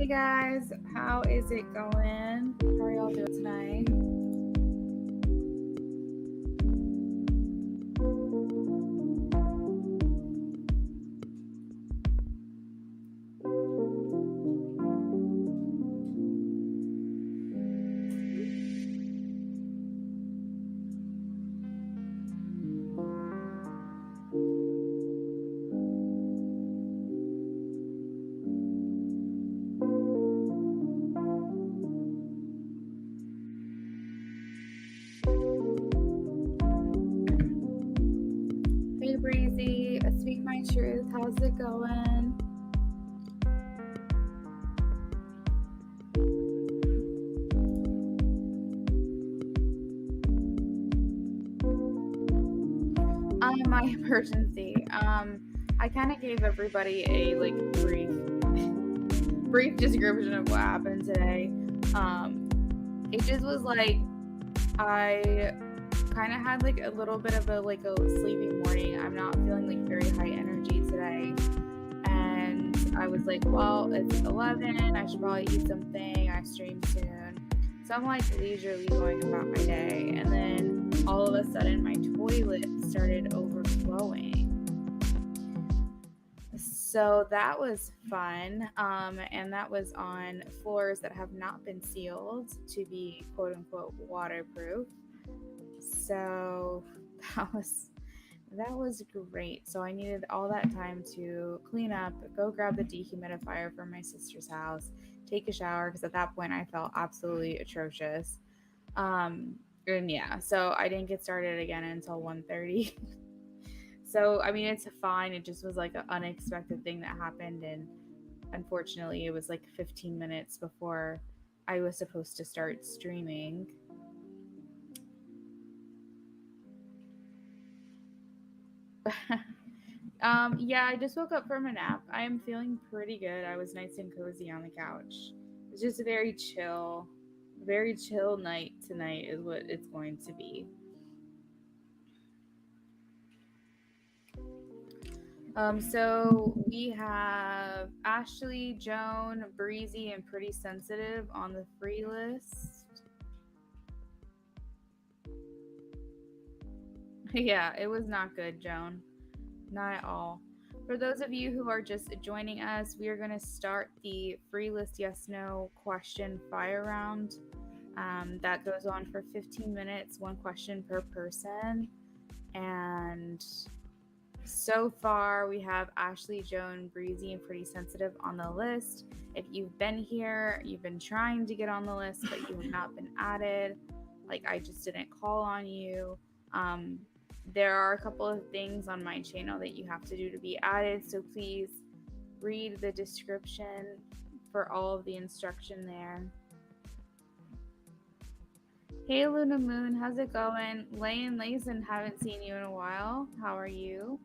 guys, how is it going? How are y'all doing tonight? Hey Breezy, Speak My Truth, how's it going? My emergency. I kind of gave everybody a brief description of what happened today. It just was like I kind of had like a little bit of a sleepy morning. I'm not feeling like very high energy today, and I was like, well, it's 11. I should probably eat something. I stream soon, so I'm like leisurely going about my day, and then all of a sudden my toilet started overflowing. So that was fun, and that was on floors that have not been sealed to be quote unquote waterproof. So that was great. So I needed all that time to clean up, go grab the dehumidifier from my sister's house, take a shower, because at that point I felt absolutely atrocious. And yeah, so I didn't get started again until 1:30. So I mean, it's fine. It just was like an unexpected thing that happened, and unfortunately it was like 15 minutes before I was supposed to start streaming. Yeah, I just woke up from a nap. I am feeling pretty good. I was nice and cozy on the couch. It's just a very chill night tonight is what it's going to be. So we have Ashley, Joan, Breezy, and Pretty Sensitive on the free list. Yeah, it was not good, Joan. Not at all. For those of you who are just joining us, we are going to start the free list yes no question fire round. That goes on for 15 minutes, one question per person. And so far, we have Ashley, Joan, Breezy, and Pretty Sensitive on the list. If you've been here, you've been trying to get on the list, but you have not been added, like I just didn't call on you. There are a couple of things on my channel that you have to do to be added, so please read the description for all of the instruction there. Hey Luna Moon, how's it going? Lay and Layson, haven't seen you in a while. How are you?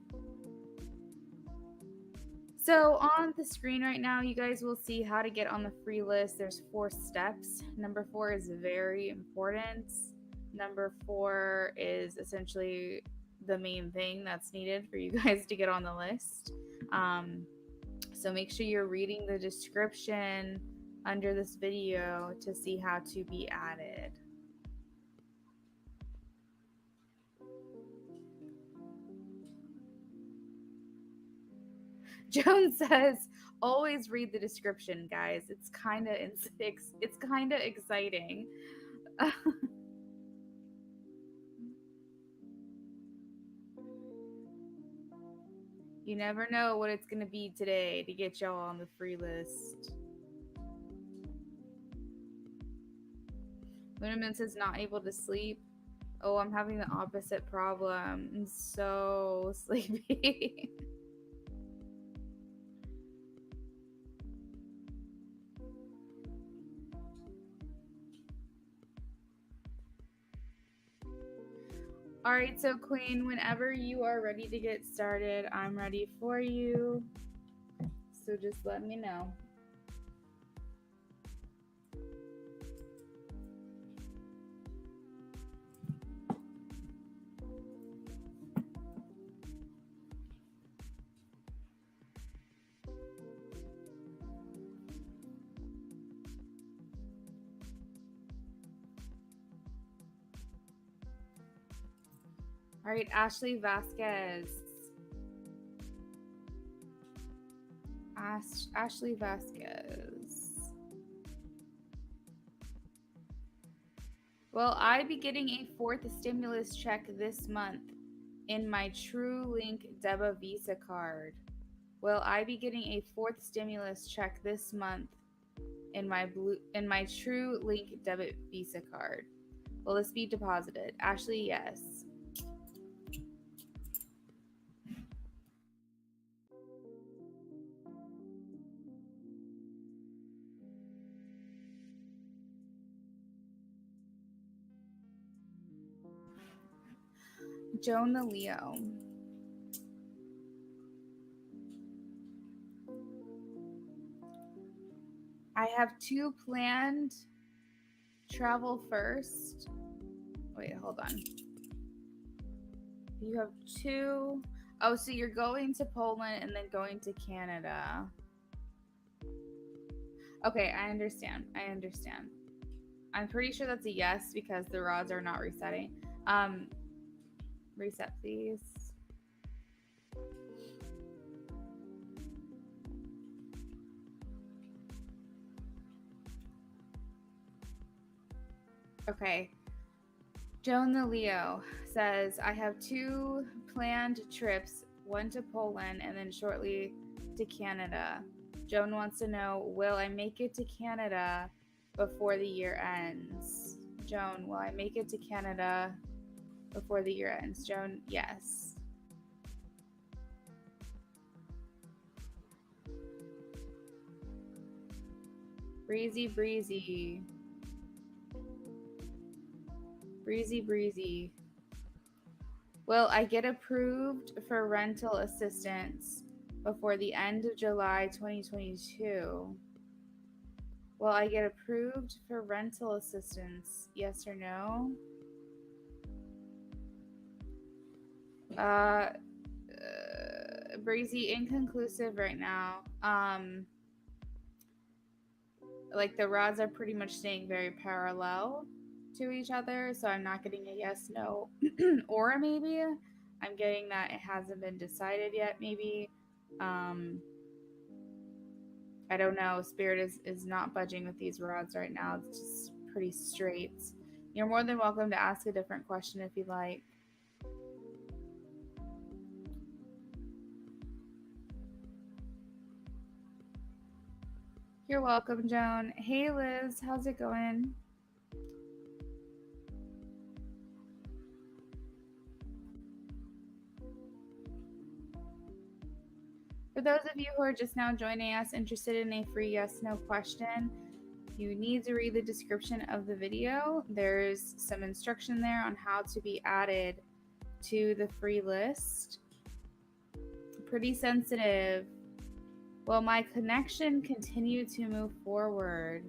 So on the screen right now, you guys will see how to get on the free list. There's 4 steps. Number 4 is very important. Number 4 is essentially the main thing that's needed for you guys to get on the list. So make sure you're reading the description under this video to see how to be added. Joan says, always read the description, guys. It's kind of exciting. You never know what it's going to be today to get y'all on the free list. Lunaman says not able to sleep. Oh, I'm having the opposite problem. I'm so sleepy. All right, so Queen, whenever you are ready to get started, I'm ready for you. So just let me know. All right, Ashley Vasquez. Ashley Vasquez. Will I be getting a fourth stimulus check this month in my TrueLink Deba Visa card? Will I be getting a fourth stimulus check this month in my TrueLink debit Visa card? Will this be deposited? Ashley, yes. Joan the Leo. I have 2 planned travel first. Wait, hold on. You have 2. Oh, so you're going to Poland and then going to Canada. Okay, I understand. I'm pretty sure that's a yes because the rods are not resetting. Reset, please. Okay. Joan the Leo says, I have 2 planned trips, one to Poland and then shortly to Canada. Joan wants to know, will I make it to Canada before the year ends? Joan, will I make it to Canada before the year ends? Joan, yes. Breezy, breezy. Breezy, breezy. Will I get approved for rental assistance before the end of July 2022? Will I get approved for rental assistance? Yes or no? Breezy, inconclusive right now. Like the rods are pretty much staying very parallel to each other, so I'm not getting a yes, no, or a maybe. I'm getting that it hasn't been decided yet, maybe. I don't know. Spirit is not budging with these rods right now. It's just pretty straight. You're more than welcome to ask a different question if you'd like. You're welcome, Joan. Hey, Liz. How's it going? For those of you who are just now joining us, interested in a free yes/no question, you need to read the description of the video. There's some instruction there on how to be added to the free list. Pretty sensitive. Will my connection continue to move forward?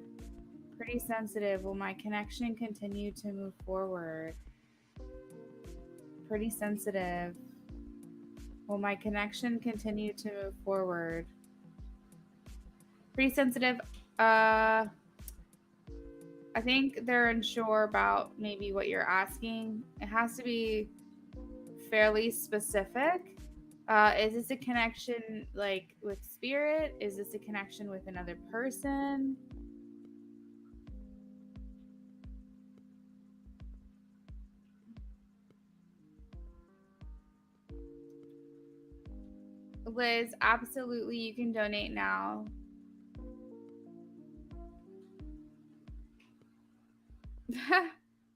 Pretty sensitive. Will my connection continue to move forward? Pretty sensitive. Will my connection continue to move forward? Pretty sensitive. I think they're unsure about maybe what you're asking. It has to be fairly specific. Is this a connection like with spirit? Is this a connection with another person? Liz, absolutely, you can donate now.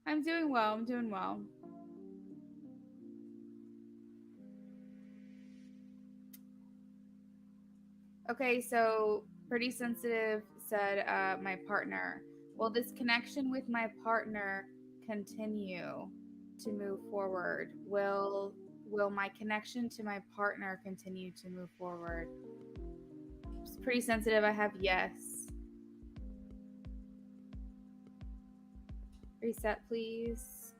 I'm doing well. Okay, so pretty sensitive said my partner. Will this connection with my partner continue to move forward? Will my connection to my partner continue to move forward? It's pretty sensitive. I have yes. Reset, please.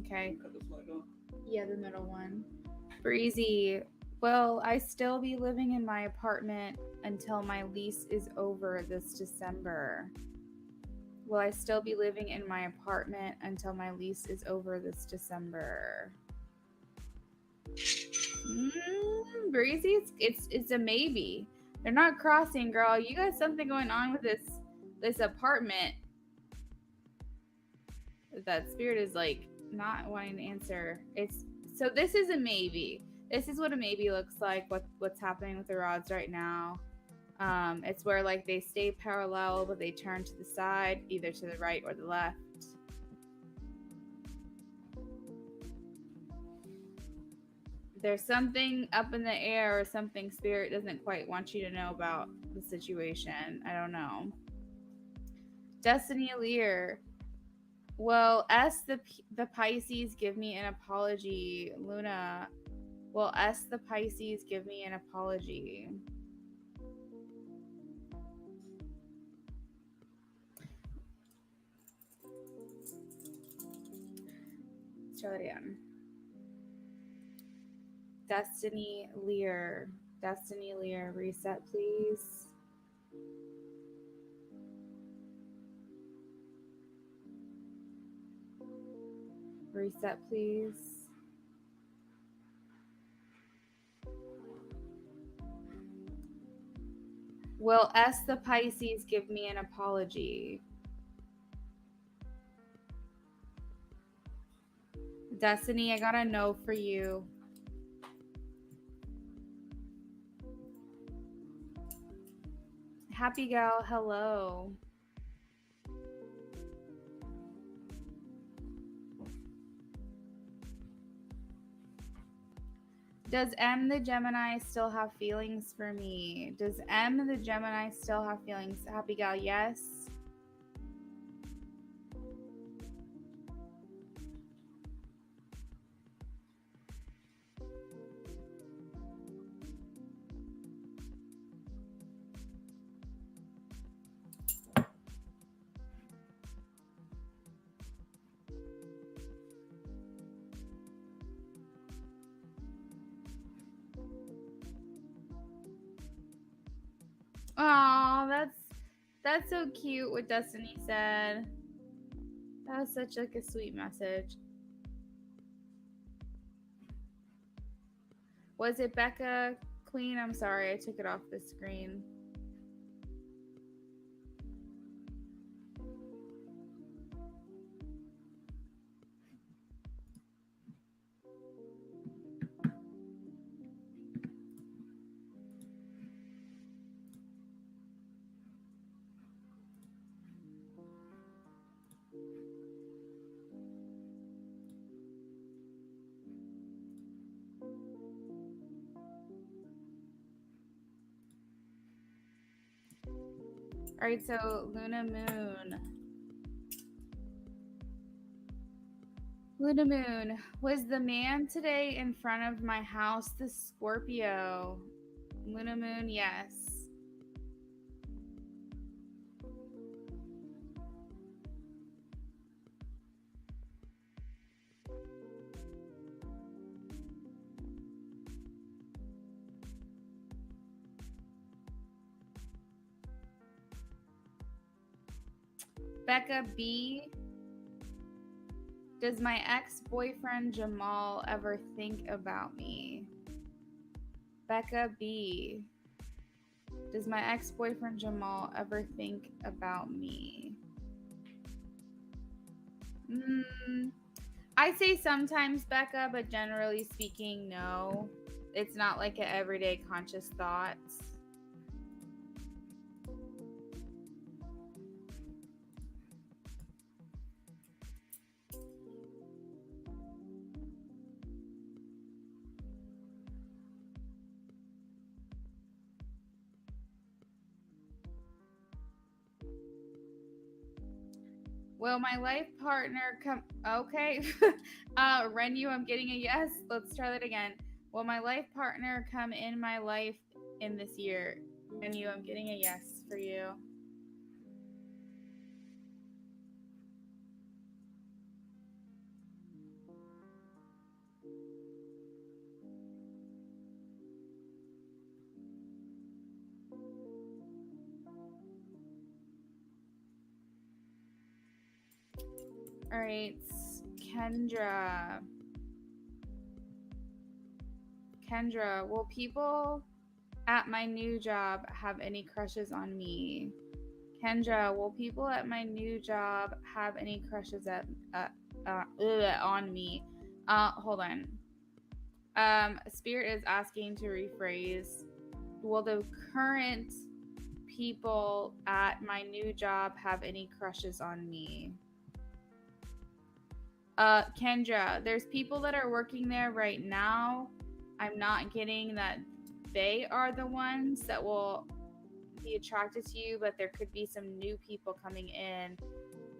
Okay. Yeah, the middle one. Breezy. Will I still be living in my apartment until my lease is over this December? Will I still be living in my apartment until my lease is over this December? Breezy, it's a maybe. They're not crossing, girl. You got something going on with this apartment. That spirit is like not wanting to answer. This is a maybe. This is what a maybe looks like. What's happening with the rods right now? It's where like they stay parallel, but they turn to the side, either to the right or the left. There's something up in the air or something spirit doesn't quite want you to know about the situation. I don't know. Destiny Lear. Well, the Pisces give me an apology. Luna. Well, the Pisces give me an apology. Let's try that again. Destiny Lear. Destiny Lear. Reset, please. Reset, please. Will the Pisces give me an apology? Destiny, I got a no for you. Happy gal, hello. Does M the Gemini still have feelings for me? Does M the Gemini still have feelings? Happy gal, yes. Aw, that's so cute what Destiny said. That was such like a sweet message. Was it Becca Queen? I'm sorry, I took it off the screen. All right, so Luna Moon. Luna Moon, was the man today in front of my house the Scorpio? Luna Moon, yes. Becca B. Does my ex-boyfriend Jamal ever think about me? Becca B. Does my ex-boyfriend Jamal ever think about me? I'd say sometimes, Becca, but generally speaking, no. It's not like an everyday conscious thought. Will my life partner come? Okay. Renu, I'm getting a yes. Let's try that again. Will my life partner come in my life in this year? Renu, I'm getting a yes for you. All right, Kendra. Kendra, will people at my new job have any crushes on me? Kendra, will people at my new job have any crushes on me? Hold on. Spirit is asking to rephrase. Will the current people at my new job have any crushes on me? Kendra, there's people that are working there right now. I'm not getting that they are the ones that will be attracted to you, but there could be some new people coming in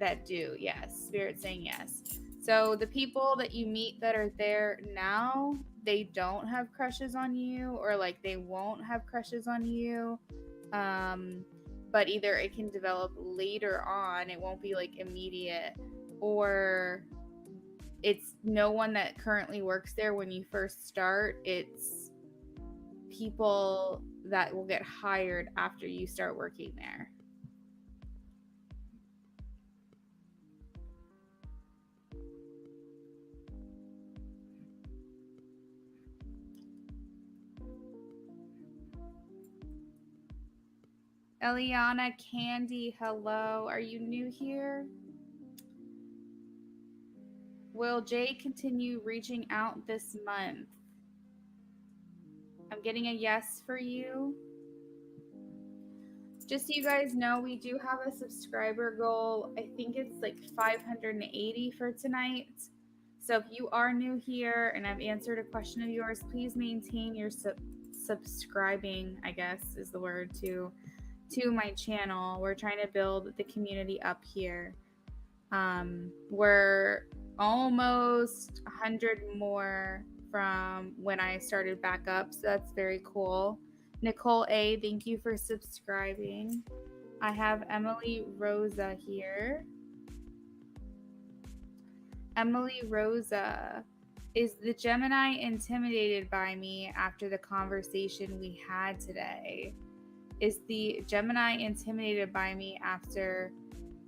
that do. Yes, Spirit saying yes. So the people that you meet that are there now, they don't have crushes on you, or like they won't have crushes on you. But either it can develop later on, it won't be like immediate, or it's no one that currently works there when you first start. It's people that will get hired after you start working there. Eliana Candy, hello. Are you new here? Will Jay continue reaching out this month? I'm getting a yes for you. Just so you guys know, we do have a subscriber goal. I think it's like 580 for tonight. So if you are new here and I've answered a question of yours, please maintain your subscribing, I guess is the word, to my channel. We're trying to build the community up here. We're almost 100 more from when I started back up, so that's very cool. Nicole A, thank you for subscribing. I have Emily Rosa here. Emily Rosa, is the Gemini intimidated by me after the conversation we had today? Is the Gemini intimidated by me after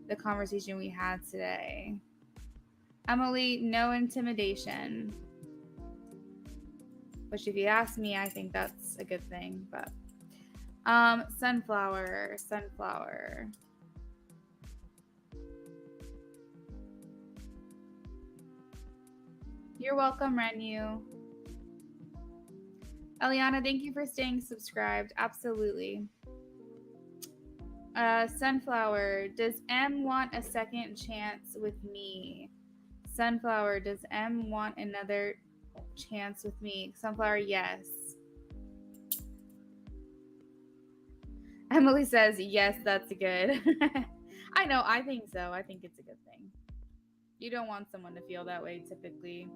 the conversation we had today? Emily, no intimidation. Which, if you ask me, I think that's a good thing. But Sunflower. You're welcome, Renu. Eliana, thank you for staying subscribed. Absolutely. Sunflower, does M want a second chance with me? Sunflower, does M want another chance with me? Sunflower, yes. Emily says, yes, that's good. I know, I think so. I think it's a good thing. You don't want someone to feel that way typically.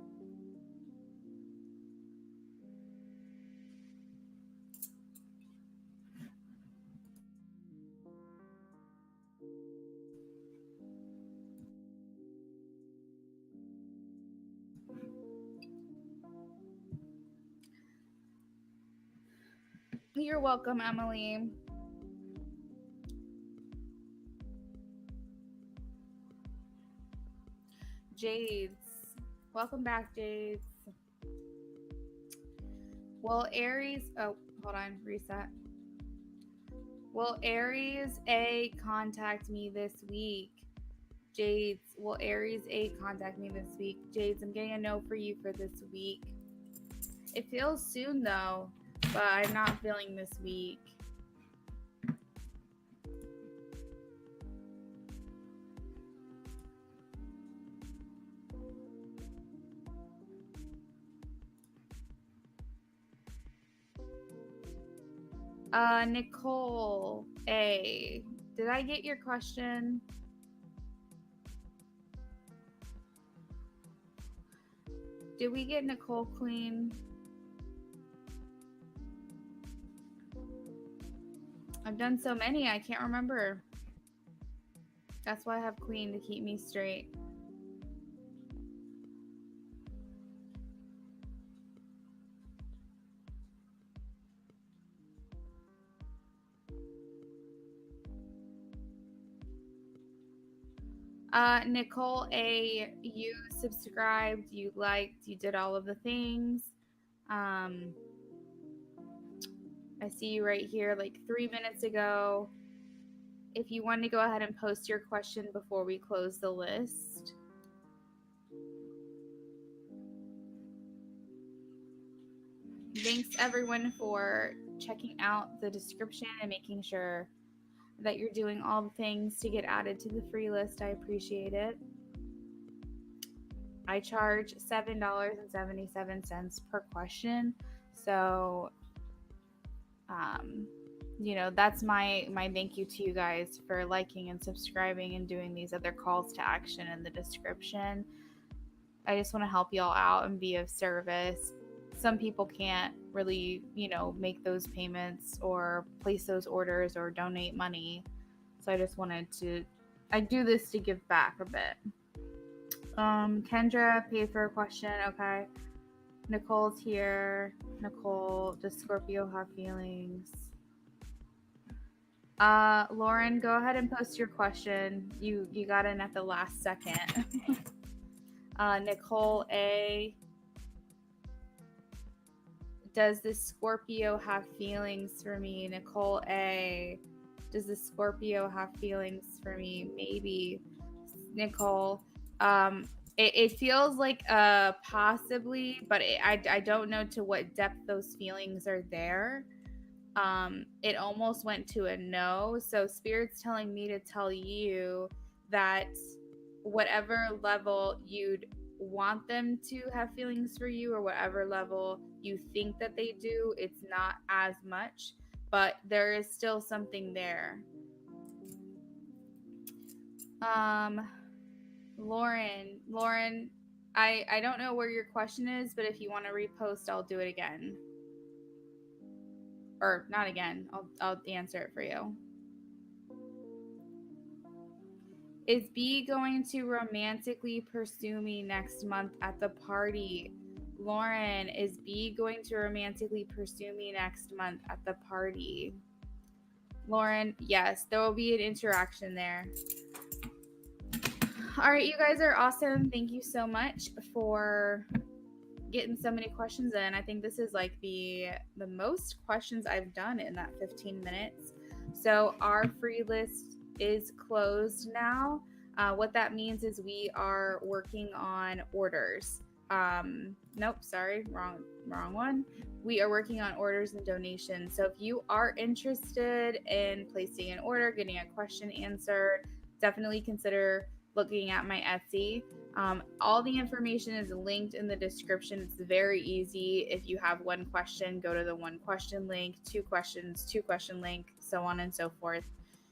You're welcome, Emily. Jades. Welcome back, Jades. Will Aries... Oh, hold on. Reset. Will Aries A contact me this week? Jades. Will Aries A contact me this week? Jades, I'm getting a no for you for this week. It feels soon, though, but I'm not feeling this week. Nicole A. Did I get your question? Did we get Nicole Queen? I've done so many, I can't remember. That's why I have Queen, to keep me straight. Nicole A, you subscribed, you liked, you did all of the things. I see you right here like 3 minutes ago. If you want to go ahead and post your question before we close the list. Thanks everyone for checking out the description and making sure that you're doing all the things to get added to the free list. I appreciate it. I charge $7.77 per question. So, that's my thank you to you guys for liking and subscribing and doing these other calls to action in the description. I just want to help y'all out and be of service. Some people can't really, make those payments or place those orders or donate money. So I just wanted to, I do this to give back a bit. Kendra paid for a question. Okay. Nicole's here. Nicole, does Scorpio have feelings? Lauren, go ahead and post your question. You got in at the last second. Nicole A, does the Scorpio have feelings for me? Nicole A, does the Scorpio have feelings for me? Maybe. Nicole, it feels like possibly, but I don't know to what depth those feelings are there. It almost went to a no. So Spirit's telling me to tell you that whatever level you'd want them to have feelings for you, or whatever level you think that they do, it's not as much, but there is still something there. Lauren, I don't know where your question is, but if you want to repost, I'll do it again. Or not again. I'll answer it for you. Is B going to romantically pursue me next month at the party? Lauren, is B going to romantically pursue me next month at the party? Lauren, yes, there will be an interaction there. All right, you guys are awesome. Thank you so much for getting so many questions in. I think this is like the most questions I've done in that 15 minutes. So our free list is closed now. What that means is we are working on orders. Nope, sorry, wrong one. We are working on orders and donations. So if you are interested in placing an order, getting a question answered, definitely consider looking at my Etsy. All the information is linked in the description. It's very easy. If you have one question, go to the one question link, two questions, two question link, so on and so forth.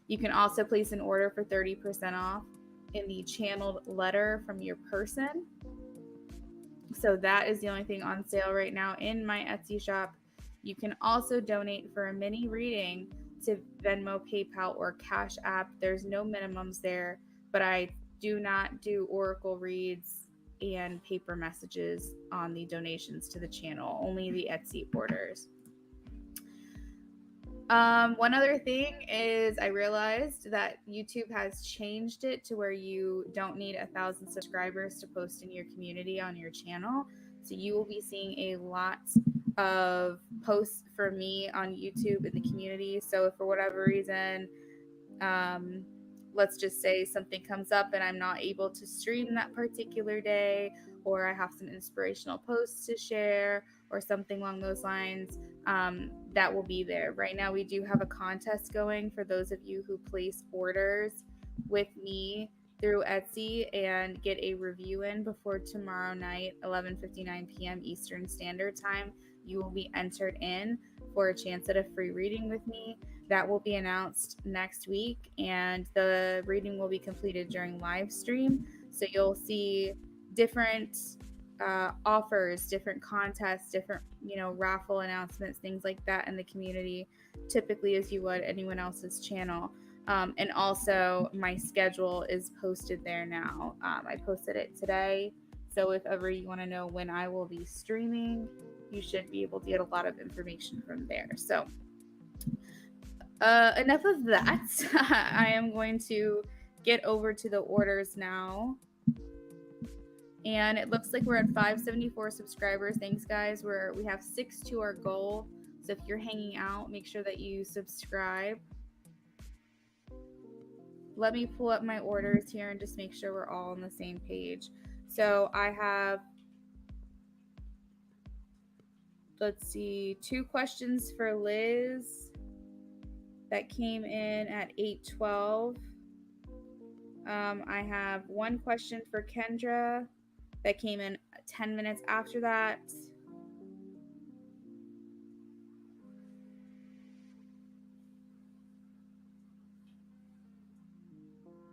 You can also place an order for 30% off in the channeled letter from your person. So that is the only thing on sale right now in my Etsy shop. You can also donate for a mini reading to Venmo, PayPal, or Cash App. There's no minimums there, but I do not do oracle reads and paper messages on the donations to the channel, only the Etsy orders. One other thing is I realized that YouTube has changed it to where you don't need 1,000 subscribers to post in your community on your channel. So you will be seeing a lot of posts from me on YouTube in the community. So if for whatever reason, let's just say something comes up and I'm not able to stream that particular day, or I have some inspirational posts to share or something along those lines, that will be there. Right now we do have a contest going for those of you who place orders with me through Etsy and get a review in before tomorrow night, 11:59 p.m. Eastern Standard Time. You will be entered in for a chance at a free reading with me. That will be announced next week, and the reading will be completed during live stream. So you'll see different offers, different contests, different, raffle announcements, things like that in the community, typically as you would anyone else's channel. And also my schedule is posted there now. I posted it today. So if ever you want to know when I will be streaming, you should be able to get a lot of information from there. So enough of that. I am going to get over to the orders now. And it looks like we're at 574 subscribers. Thanks, guys. We have 6 to our goal. So if you're hanging out, make sure that you subscribe. Let me pull up my orders here and just make sure we're all on the same page. So I have, let's see, 2 questions for Liz that came in at 8:12. I have 1 question for Kendra that came in 10 minutes after that.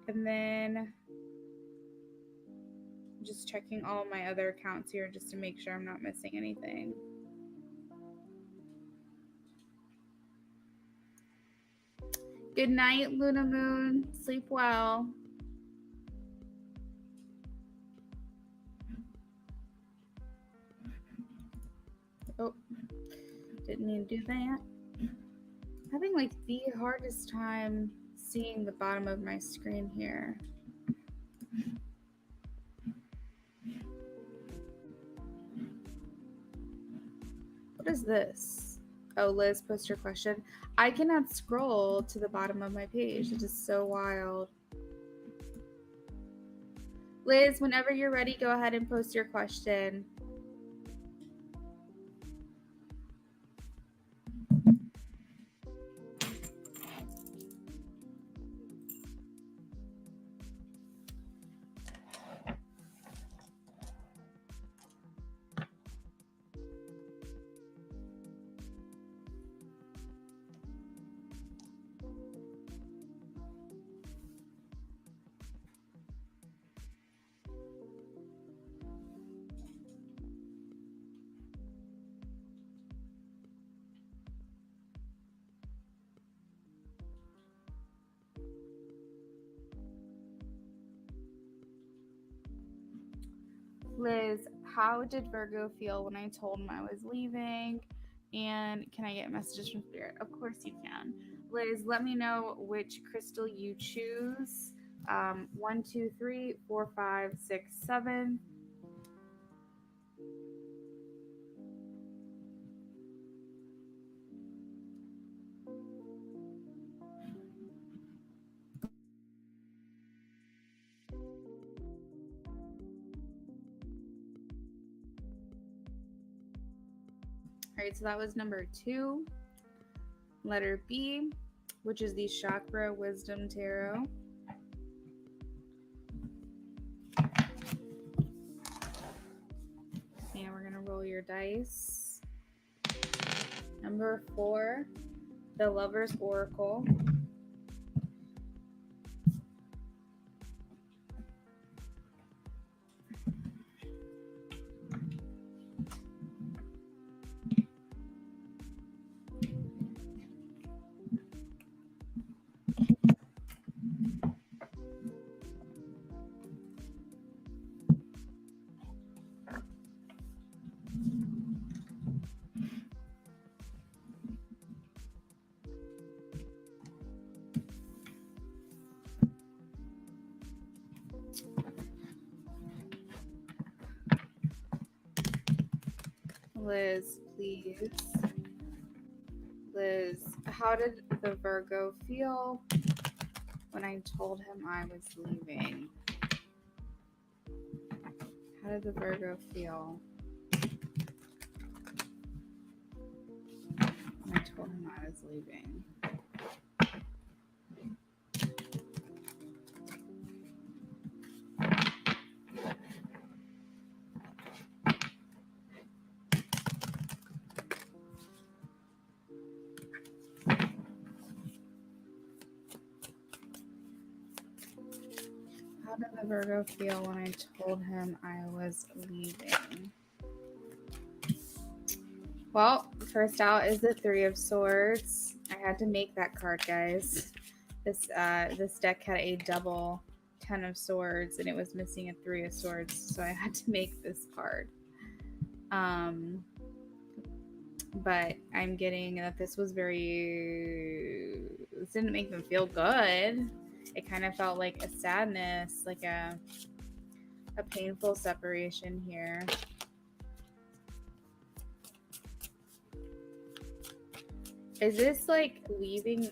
And then just checking all of my other accounts here just to make sure I'm not missing anything. Good night, Luna Moon. Sleep well. Oh, didn't mean to do that. Having like the hardest time seeing the bottom of my screen here. What is this? Oh, Liz, post your question. I cannot scroll to the bottom of my page. It is so wild. Liz, whenever you're ready, go ahead and post your question. Liz, how did Virgo feel when I told him I was leaving? And can I get messages from Spirit? Of course you can. Liz, let me know which crystal you choose. 1, 2, 3, 4, 5, 6, 7. All right, so that was number 2. Letter B, which is the Chakra Wisdom Tarot. And we're going to roll your dice. Number 4, the Lover's Oracle. Liz, please. Liz, how did the Virgo feel when I told him I was leaving? How did the Virgo feel when I told him I was leaving? How did the Virgo feel when I told him I was leaving? Well, first out is the 3 of Swords. I had to make that card, guys. This deck had a double 10 of Swords, and it was missing a 3 of Swords, so I had to make this card. But I'm getting that this didn't make them feel good. it kind of felt like a sadness, like a painful separation here. Is this like leaving?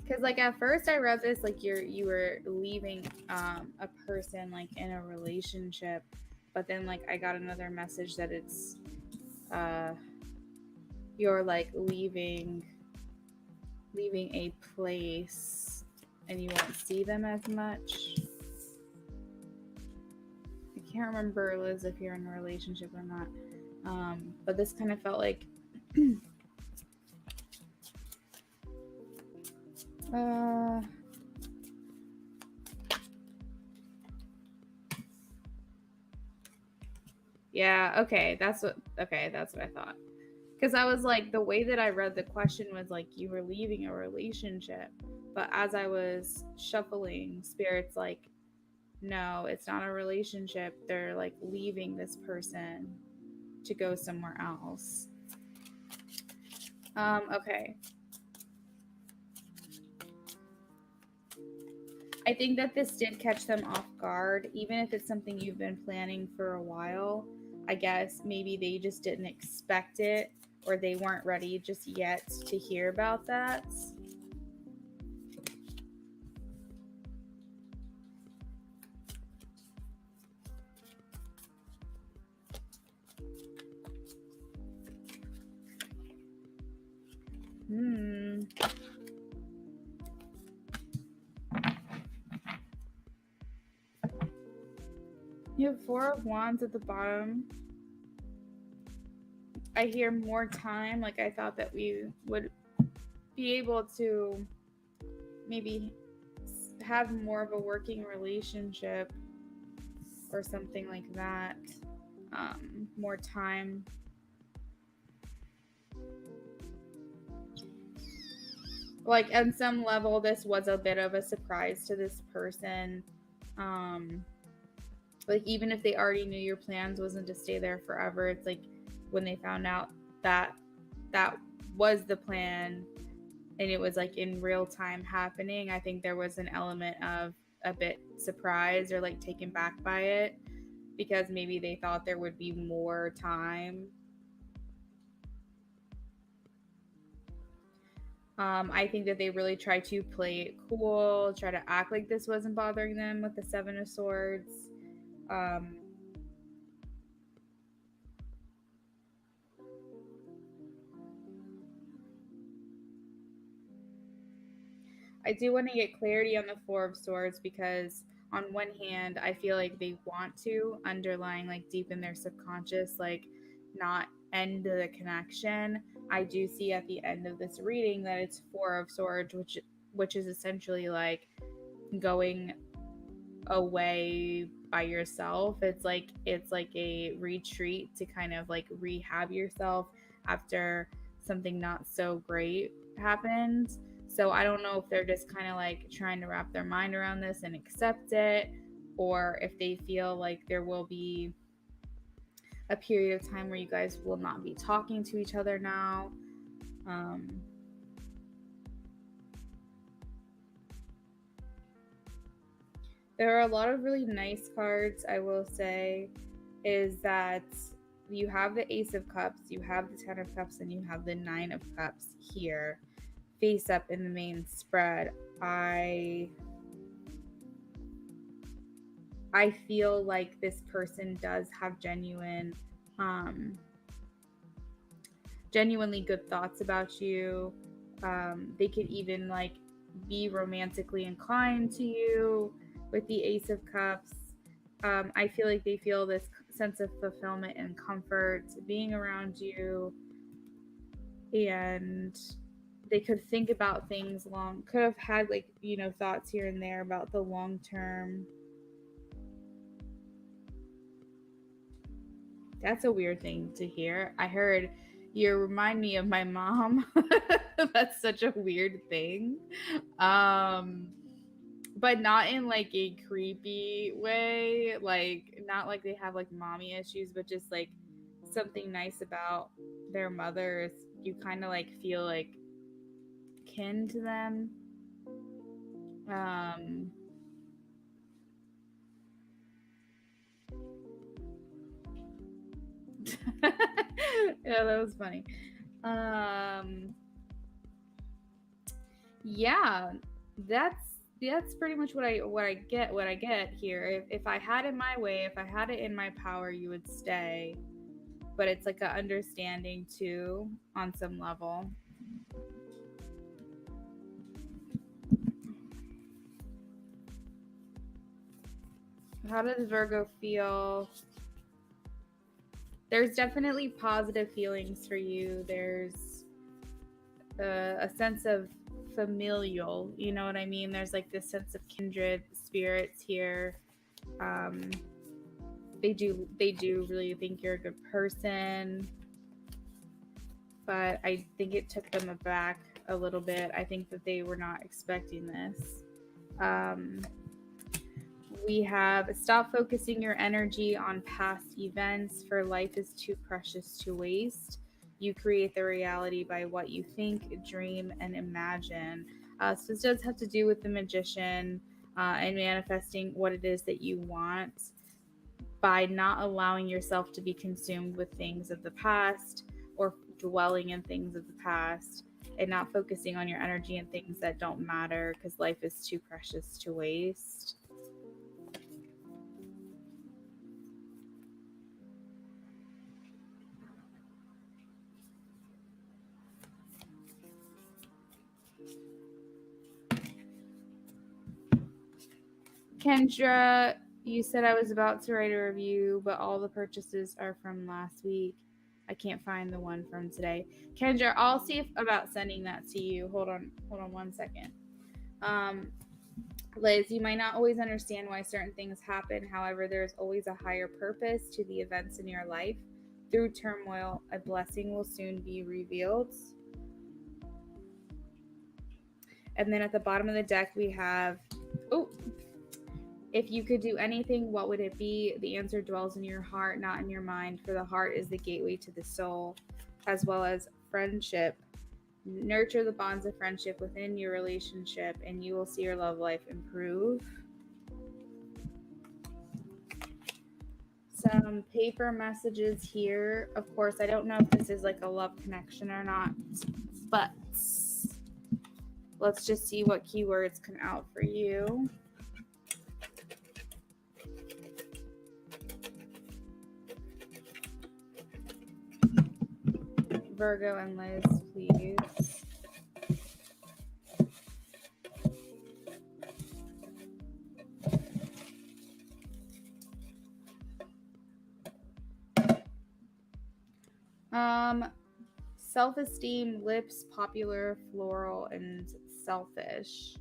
Because like at first I read this like you were leaving a person like in a relationship, but then like I got another message that it's you're like leaving a place and you won't see them as much. I can't remember, Liz, if you're in a relationship or not. But this kind of felt like yeah, okay, that's what I thought. Because I was like, the way that I read the question was like you were leaving a relationship, but as I was shuffling, Spirit's like, no, it's not a relationship. They're like leaving this person to go somewhere else. Okay. I think that this did catch them off guard, even if it's something you've been planning for a while. I guess maybe they just didn't expect it, or they weren't ready just yet to hear about that. You have Four of Wands at the bottom. I hear more time. Like I thought that we would be able to maybe have more of a working relationship or something like that. More time. Like on some level, this was a bit of a surprise to this person. Like even if they already knew your plans wasn't to stay there forever, it's like when they found out that that was the plan and it was like in real time happening, I think there was an element of a bit surprised or like taken back by it, because maybe they thought there would be more time. I think that they really tried to play it cool, try to act like this wasn't bothering them with the Seven of Swords. I do want to get clarity on the Four of Swords, because on one hand, I feel like they want to, underlying like deep in their subconscious, like not end the connection. I do see at the end of this reading that it's Four of Swords, which is essentially like going away by yourself. It's like a retreat to kind of like rehab yourself after something not so great happened. So I don't know if they're just kind of like trying to wrap their mind around this and accept it, or if they feel like there will be a period of time where you guys will not be talking to each other now. There are a lot of really nice cards, I will say, is that you have the Ace of Cups, you have the Ten of Cups, and you have the Nine of Cups here, face up in the main spread. I feel like this person does have genuinely good thoughts about you. They could even like be romantically inclined to you with the Ace of Cups. I feel like they feel this sense of fulfillment and comfort being around you, and they could think about things could have had like, thoughts here and there about the long term. That's a weird thing to hear. I heard you remind me of my mom. That's such a weird thing. But not in like a creepy way, like not like they have like mommy issues, but just like something nice about their mothers. You kind of like feel like kin to them. Um, yeah, that was funny. Um, yeah, that's that's pretty much what I get here. If I had it my way, if I had it in my power, you would stay. But it's like a understanding too on some level. How does Virgo feel? There's definitely positive feelings for you. There's a sense of familial, you know what I mean? There's like this sense of kindred spirits here. Um, they do really think you're a good person, but I think it took them aback a little bit. I think that they were not expecting this. Um, we have stop focusing your energy on past events, for life is too precious to waste. You create the reality by what you think, dream, and imagine. So this does have to do with the magician and manifesting what it is that you want by not allowing yourself to be consumed with things of the past or dwelling in things of the past and not focusing on your energy and things that don't matter because life is too precious to waste. Kendra, you said I was about to write a review, but all the purchases are from last week. I can't find the one from today. Kendra, I'll see if about sending that to you. Hold on 1 second. Um, Liz, you might not always understand why certain things happen. However, there's always a higher purpose to the events in your life. Through turmoil, a blessing will soon be revealed. And then at the bottom of the deck, we have, oh, if you could do anything, what would it be? The answer dwells in your heart, not in your mind, for the heart is the gateway to the soul, as well as friendship. Nurture the bonds of friendship within your relationship, and you will see your love life improve. Some paper messages here. Of course, I don't know if this is like a love connection or not, but let's just see what keywords come out for you. Virgo and Liz, please. Self-esteem, lips, popular, floral, and selfish.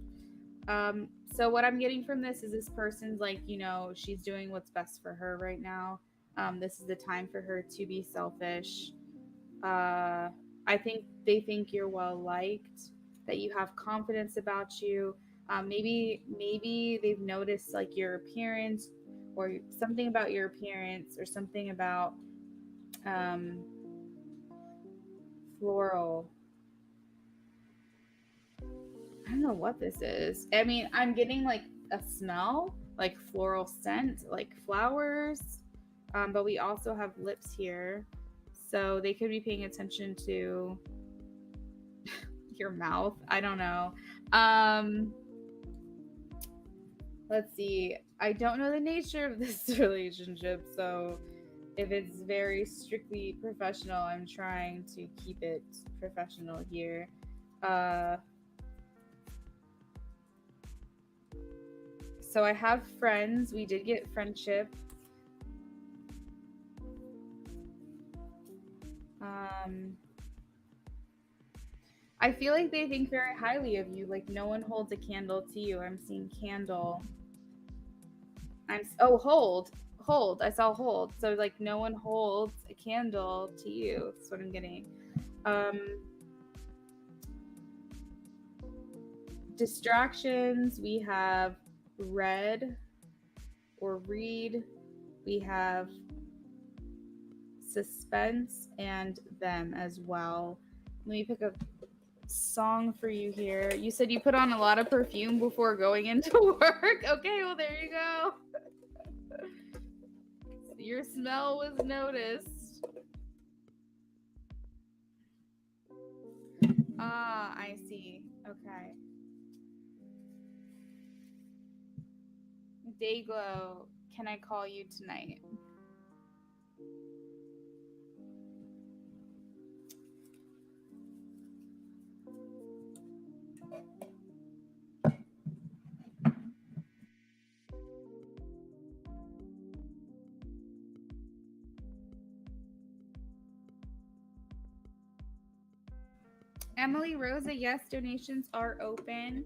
So what I'm getting from this person's like, you know, she's doing what's best for her right now. This is the time for her to be selfish. I think they think you're well liked, that you have confidence about you. Maybe they've noticed like your appearance or something about your appearance or something about um, floral. I don't know what this is. I mean, I'm getting like a smell, like floral scent, like flowers. But we also have lips here. So they could be paying attention to your mouth. I don't know. Um, let's see. I don't know the nature of this relationship. So if it's very strictly professional, I'm trying to keep it professional here. Uh, so I have friends. We did get friendship. Um, I feel like they think very highly of you. Like no one holds a candle to you. I'm seeing candle. Hold. I saw hold. So like no one holds a candle to you. That's what I'm getting. Um, distractions. We have read or read. We have suspense and them as well. Let me pick a song for you here. You said you put on a lot of perfume before going into work. Okay, well, there you go. Your smell was noticed. Ah, I see. Okay. Dayglow, can I call you tonight? Emily Rosa, yes, donations are open.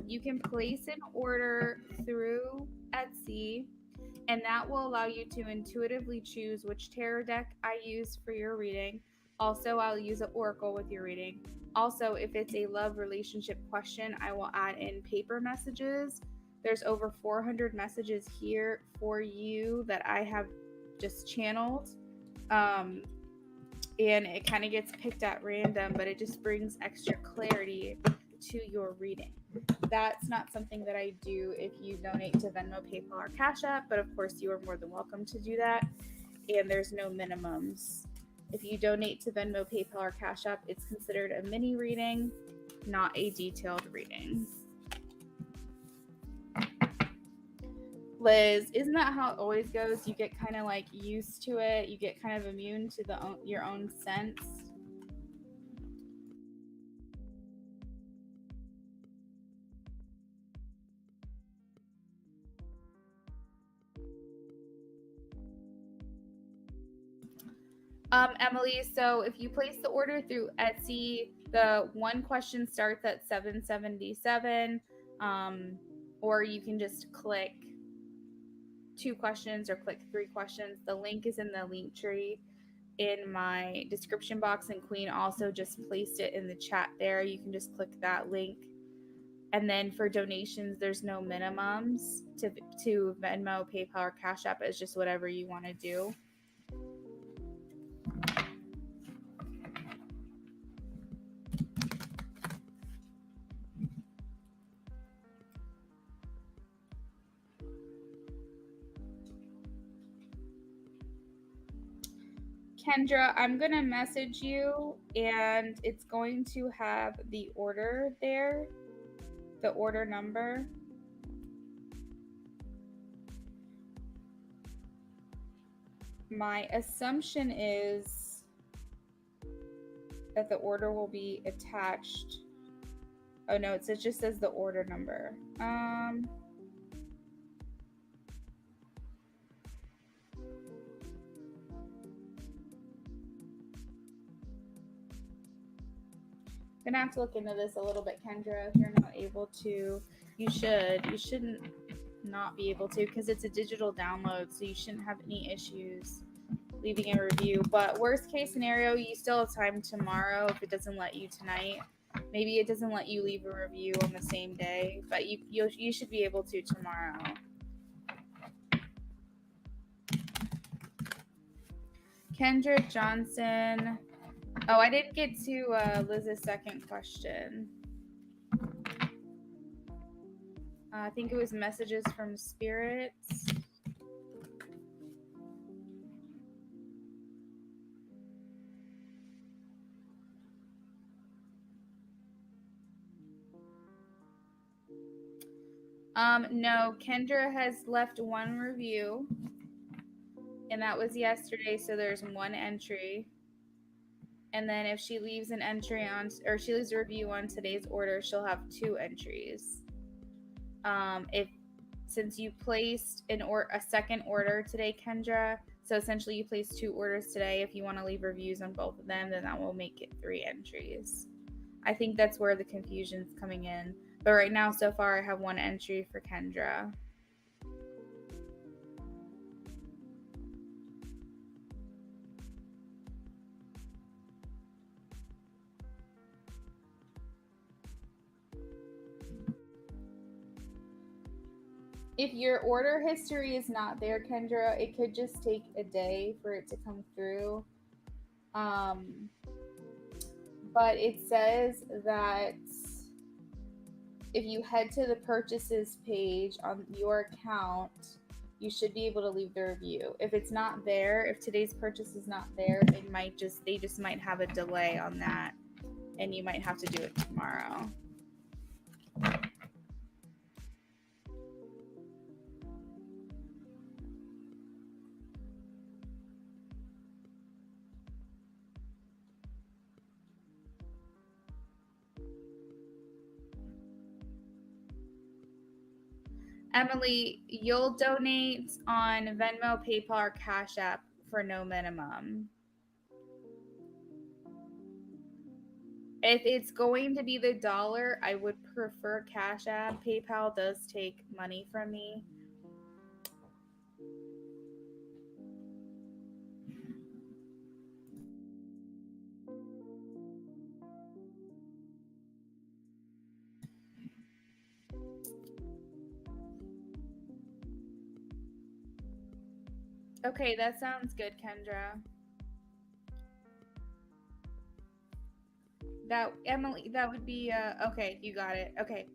You can place an order through Etsy, and that will allow you to intuitively choose which tarot deck I use for your reading. Also, I'll use an oracle with your reading. Also, if it's a love relationship question, I will add in paper messages. There's over 400 messages here for you that I have just channeled. And it kind of gets picked at random, but it just brings extra clarity to your reading. That's not something that I do if you donate to Venmo, PayPal, or Cash App, but of course you are more than welcome to do that, and there's no minimums. If you donate to Venmo, PayPal, or Cash App, it's considered a mini reading, not a detailed reading. Liz, isn't that how it always goes? You get kind of like used to it. You get kind of immune to your own sense. Emily, so if you place the order through Etsy, the one question starts at $7.77, or you can just click 2 questions or click 3 questions. The link is in the link tree in my description box, and Queen also just placed it in the chat there. You can just click that link. And then for donations, there's no minimums to Venmo, PayPal, or Cash App. It's just whatever you want to do. Kendra, I'm going to message you, and it's going to have the order there, the order number. My assumption is that the order will be attached. Oh no, it just says the order number. Gonna have to look into this a little bit, Kendra. If you're not able to, you shouldn't not be able to, because it's a digital download, so you shouldn't have any issues leaving a review. But worst case scenario, you still have time tomorrow if it doesn't let you tonight. Maybe it doesn't let you leave a review on the same day, but you should be able to tomorrow. Kendra Johnson. Oh, I didn't get to Liz's second question. I think it was messages from spirits. No, Kendra has left one review, and that was yesterday, so there's one entry. And then if she leaves an entry or she leaves a review on today's order, she'll have 2 entries. Since you placed a second order today, Kendra, so essentially you placed 2 orders today. If you want to leave reviews on both of them, then that will make it 3 entries. I think that's where the confusion's coming in. But right now, so far, I have 1 entry for Kendra. If your order history is not there, Kendra, it could just take a day for it to come through. but it says that if you head to the purchases page on your account, you should be able to leave the review. If it's not there, if today's purchase is not there, they just might have a delay on that, and you might have to do it tomorrow. Emily, you'll donate on Venmo, PayPal, or Cash App for no minimum. If it's going to be the dollar, I would prefer Cash App. PayPal does take money from me. Okay, that sounds good, Kendra. That Emily, that would be okay, you got it. Okay.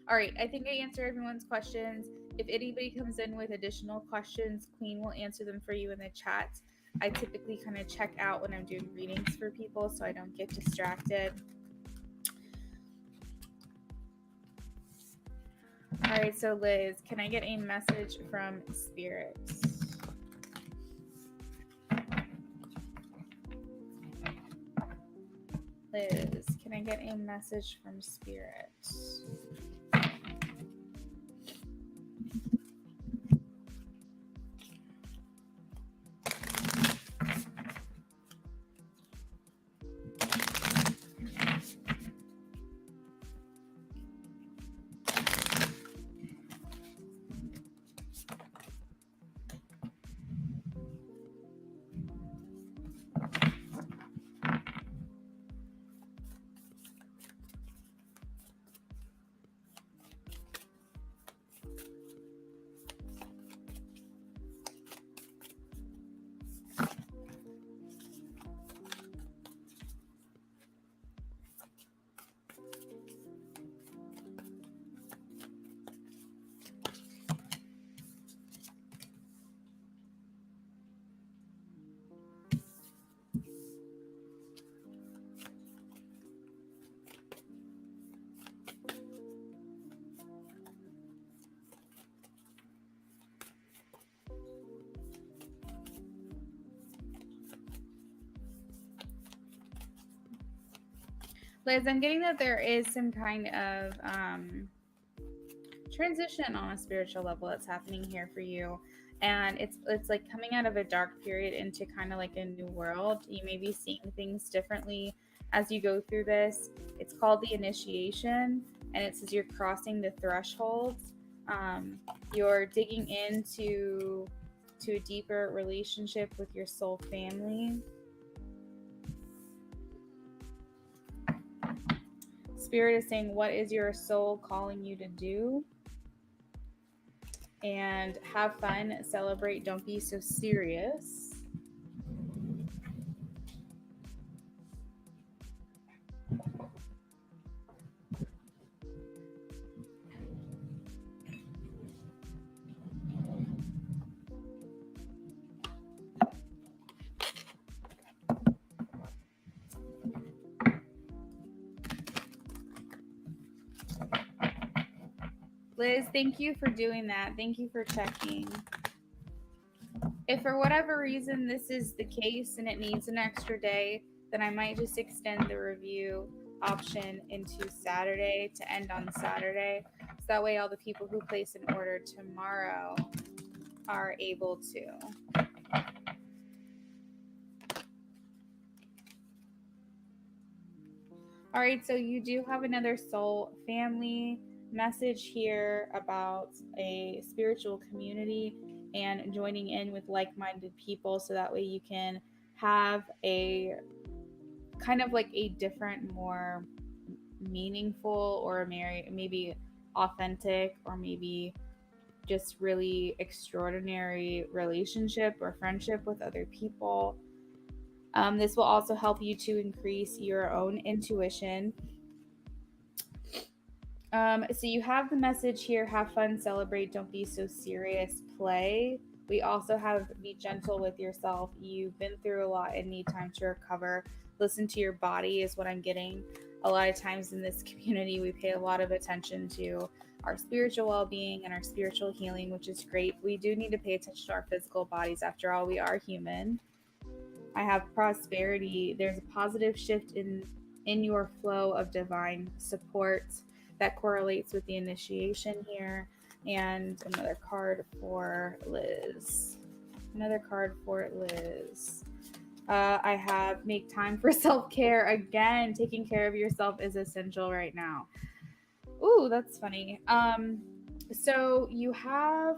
All right, I think I answered everyone's questions. If anybody comes in with additional questions, Queen will answer them for you in the chat. I typically kind of check out when I'm doing readings for people so I don't get distracted. All right, so Liz, can I get a message from Spirit? Liz, can I get a message from Spirit? Liz, I'm getting that there is some kind of transition on a spiritual level that's happening here for you, and it's like coming out of a dark period into kind of like a new world. You may be seeing things differently as you go through this. It's called the initiation, and it says you're crossing the thresholds. You're digging into a deeper relationship with your soul family. Spirit is saying, what is your soul calling you to do? And have fun, celebrate, don't be so serious. Liz, thank you for doing that. Thank you for checking. If for whatever reason this is the case and it needs an extra day, then I might just extend the review option into Saturday to end on Saturday. So that way all the people who place an order tomorrow are able to. All right, so you do have another soul family message here about a spiritual community and joining in with like-minded people so that way you can have a kind of like a different, more meaningful or maybe authentic or maybe just really extraordinary relationship or friendship with other people. This will also help you to increase your own intuition. So you have the message here: have fun, celebrate, don't be so serious, play. We also have be gentle with yourself. You've been through a lot and need time to recover. Listen to your body is what I'm getting. A lot of times in this community, we pay a lot of attention to our spiritual well-being and our spiritual healing, which is great. We do need to pay attention to our physical bodies. After all, we are human. I have prosperity. There's a positive shift in your flow of divine support that correlates with the initiation here. And another card for Liz. Another card for Liz. I have make time for self-care. Again, taking care of yourself is essential right now. Ooh, that's funny. So you have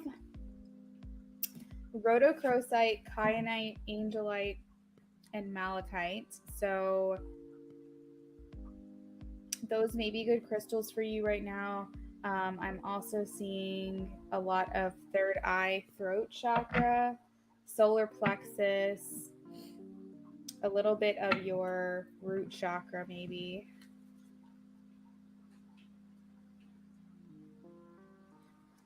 rhodochrosite, kyanite, angelite, and malachite. So those may be good crystals for you right now. I'm also seeing a lot of third eye, throat chakra, solar plexus, a little bit of your root chakra, maybe.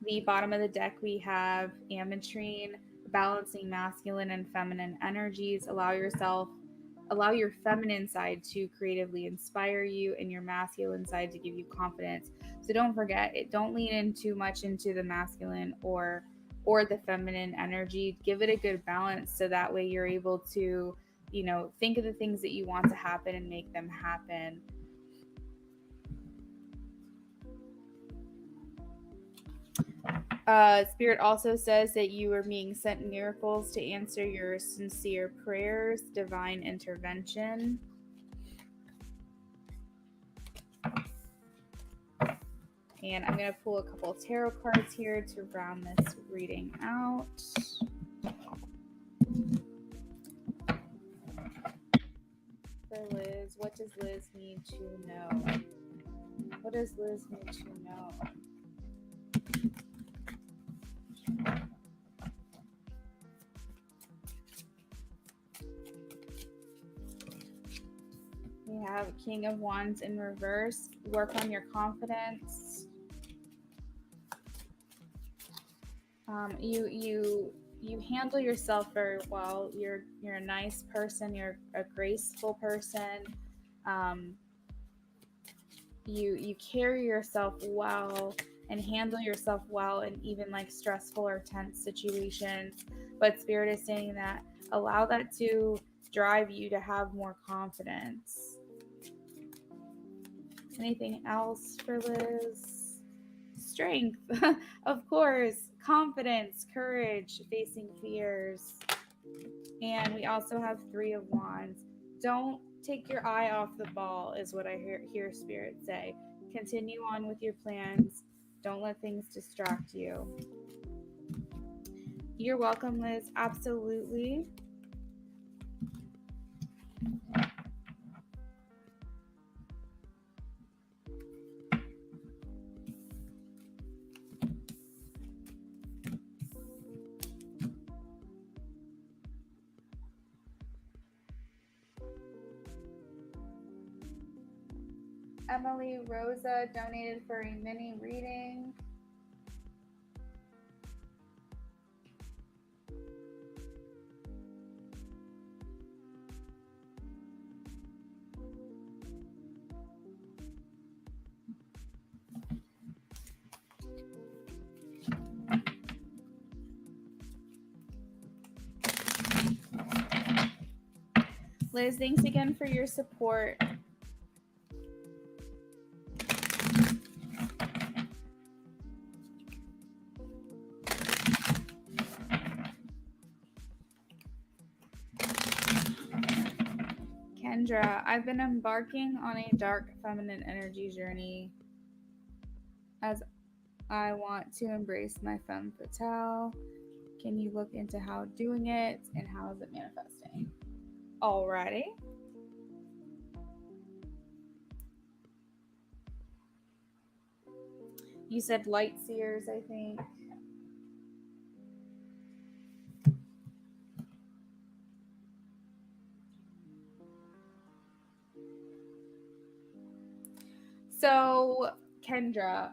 The bottom of the deck, we have ametrine, balancing masculine and feminine energies. Allow your feminine side to creatively inspire you and your masculine side to give you confidence. So don't forget it. Don't lean in too much into the masculine or the feminine energy. Give it a good balance so that way you're able to, think of the things that you want to happen and make them happen. Spirit also says that you are being sent miracles to answer your sincere prayers, divine intervention. And I'm going to pull a couple of tarot cards here to round this reading out. For Liz, what does Liz need to know? What does Liz need to know? We have King of Wands in reverse. Work on your confidence. You handle yourself very well. You're a nice person. You're a graceful person. You carry yourself well and handle yourself well in even like stressful or tense situations. But Spirit is saying that allow that to drive you to have more confidence. Anything else for Liz? Strength, of course, confidence, courage, facing fears. And we also have Three of Wands. Don't take your eye off the ball is what I hear Spirit say. Continue on with your plans. Don't let things distract you. You're welcome, Liz. Absolutely. Emily Rosa donated for a mini reading. Liz, thanks again for your support. Kendra, I've been embarking on a dark feminine energy journey as I want to embrace my femme fatale. Can you look into how doing it and how is it manifesting? Alrighty. You said light seers, I think. So, Kendra,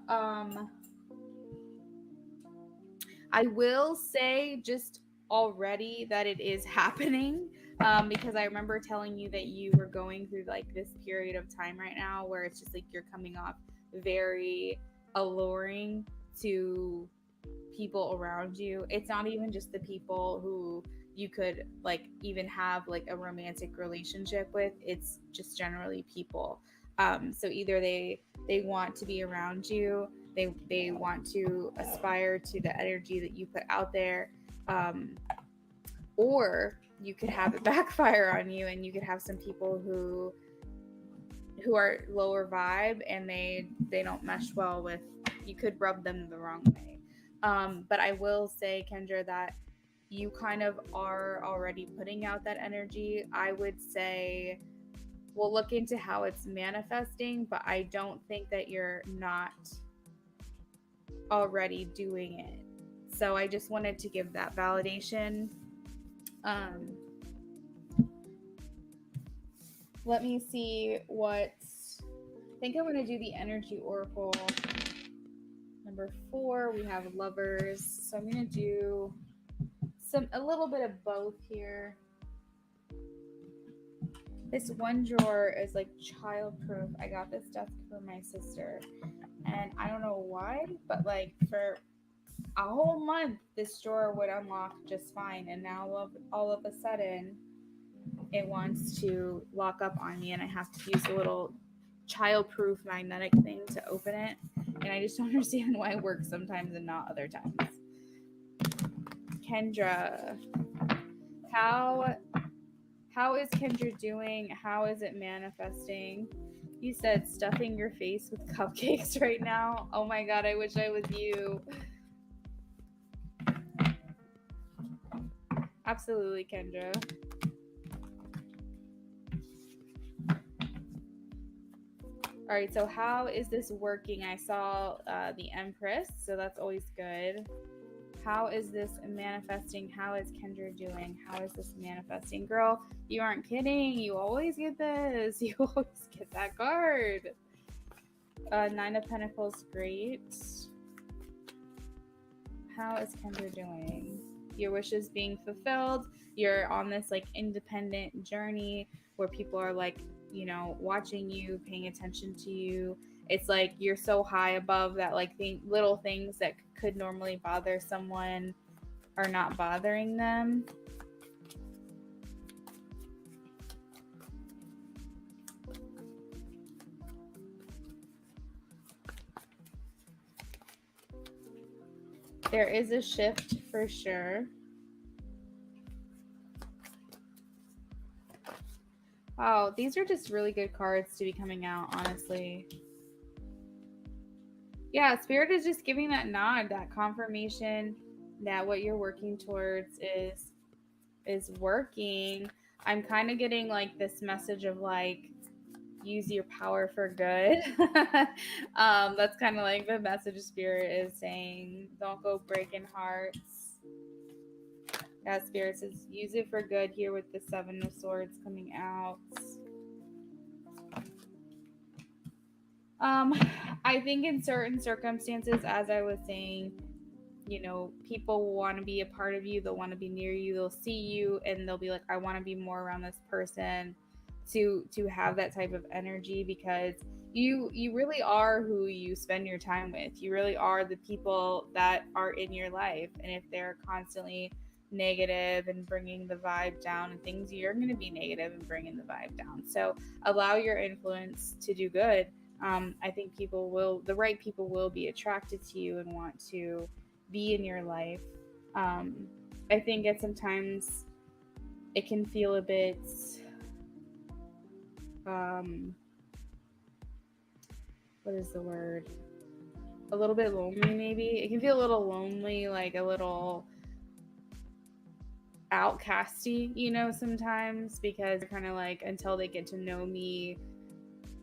I will say just already that it is happening, because I remember telling you that you were going through like this period of time right now where it's just like you're coming off very alluring to people around you. It's not even just the people who you could like even have like a romantic relationship with. It's just generally people. So either they want to be around you, they want to aspire to the energy that you put out there, um, or you could have it backfire on you, and you could have some people who are lower vibe and they don't mesh well with. You could rub them the wrong way. But I will say, Kendra, that you kind of are already putting out that energy. I would say we'll look into how it's manifesting, but I don't think that you're not already doing it. So I just wanted to give that validation. Um, Let me see what. I think I'm going to do the energy oracle. Number 4, we have lovers. So I'm going to do a little bit of both here. This one drawer is like childproof. I got this desk for my sister, and I don't know why, but like for a whole month, this drawer would unlock just fine, and now all of a sudden, it wants to lock up on me, and I have to use a little childproof magnetic thing to open it, and I just don't understand why it works sometimes and not other times. Kendra, how is Kendra doing? How is it manifesting? You said stuffing your face with cupcakes right now. Oh my god, I wish I was you. Absolutely, Kendra. All right, so how is this working? I saw the Empress, so that's always good. How is this manifesting? How is Kendra doing? How is this manifesting? Girl, you aren't kidding. You always get this. You always get that card. 9 of Pentacles, great. How is Kendra doing? Your wishes being fulfilled. You're on this like independent journey where people are like, you know, watching you, paying attention to you. It's like you're so high above that like little things that could normally bother someone are not bothering them. There is a shift for sure. Wow, these are just really good cards to be coming out, honestly. Yeah, Spirit is just giving that nod, that confirmation that what you're working towards is working. I'm kind of getting like this message of like use your power for good. That's kind of like the message Spirit is saying. Don't go breaking hearts. Yeah, Spirit says use it for good here with the 7 of Swords coming out. I think in certain circumstances, as I was saying, you know, people will want to be a part of you. They'll want to be near you. They'll see you, and they'll be like, "I want to be more around this person." To have that type of energy, because you really are who you spend your time with. You really are the people that are in your life, and if they're constantly negative and bringing the vibe down and things, you're going to be negative and bringing the vibe down. So allow your influence to do good. I think the right people will be attracted to you and want to be in your life. I think at sometimes it can feel a bit what is the word? A little bit lonely, maybe. It can feel a little lonely, like a little outcasty, you know, sometimes, because kind of like until they get to know me,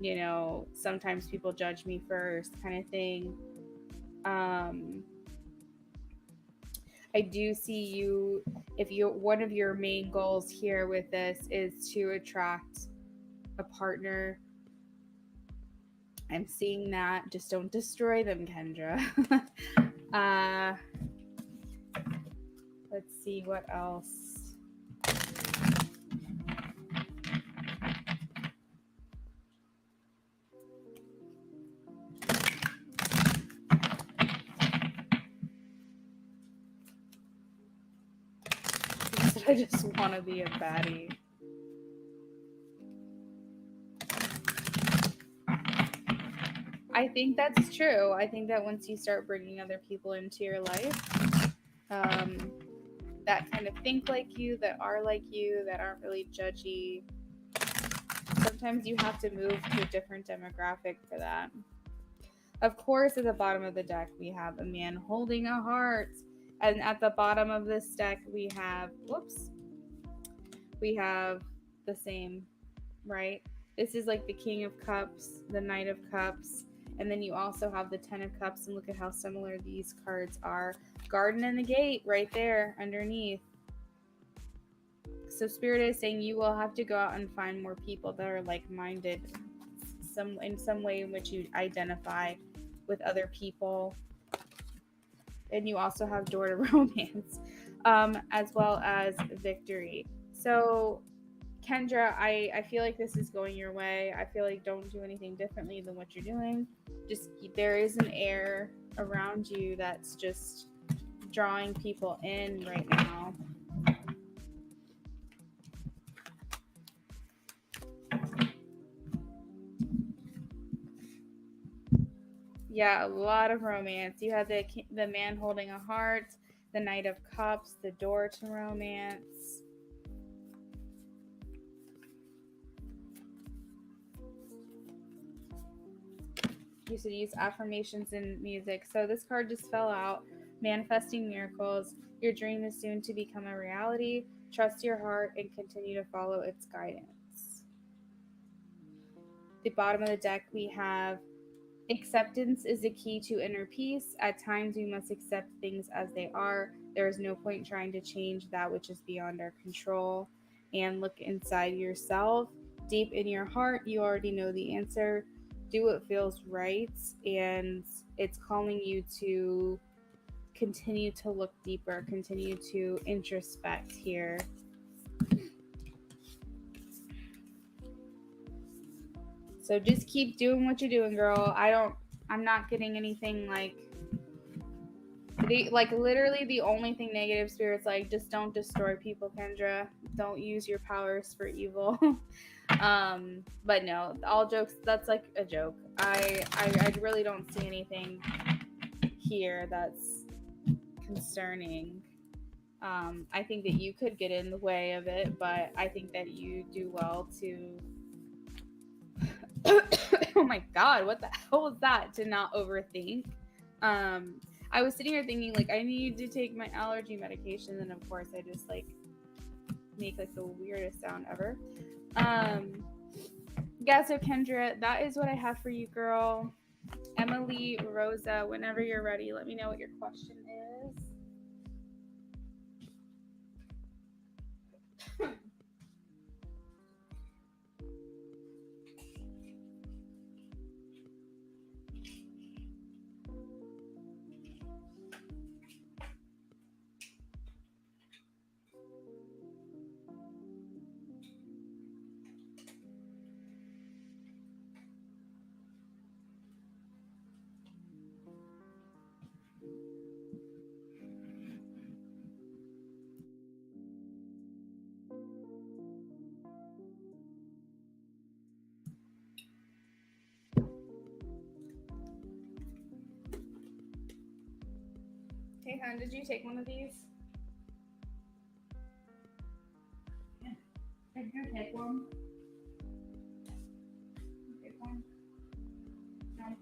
you know, sometimes people judge me first, kind of thing. I do see you, if you one of your main goals here with this is to attract a partner I'm seeing that. Just don't destroy them, Kendra. uh, let's see what else. I just want to be a baddie. I think that's true. I think that once you start bringing other people into your life, that kind of think like you, that are like you, that aren't really judgy, sometimes you have to move to a different demographic for that. Of course, at the bottom of the deck, we have a man holding a heart. And at the bottom of this deck, we have, we have the same, right? This is like the King of Cups, the Knight of Cups, and then you also have the Ten of Cups, and look at how similar these cards are. Garden and the Gate right there underneath. So Spirit is saying you will have to go out and find more people that are like-minded, in some way in which you identify with other people. And you also have Door to Romance, as well as Victory. So Kendra, I feel like this is going your way. I feel like don't do anything differently than what you're doing. Just there is an air around you that's just drawing people in right now. Yeah, a lot of romance. You have the man holding a heart, the Knight of Cups, the door to romance. You should use affirmations in music. So this card just fell out. Manifesting miracles. Your dream is soon to become a reality. Trust your heart and continue to follow its guidance. The bottom of the deck, we have acceptance is the key to inner peace. At times, we must accept things as they are. There is no point trying to change that which is beyond our control. And look inside yourself. Deep in your heart, you already know the answer. Do what feels right. And it's calling you to continue to look deeper, continue to introspect here. So just keep doing what you're doing, girl. I'm not getting anything like literally the only thing negative spirits like just don't destroy people, Kendra. Don't use your powers for evil. But no, all jokes, that's like a joke. I really don't see anything here that's concerning. I think that you could get in the way of it, but I think that you do well to oh my god, what the hell was that? To not overthink. I was sitting here thinking like I need to take my allergy medication, and of course I just like make like the weirdest sound ever. Yeah, so Kendra, that is what I have for you, girl. Emily, Rosa, whenever you're ready, let me know what your question is. Hey, hon, did you take one of these? Yeah. Did you take one? Take one? No.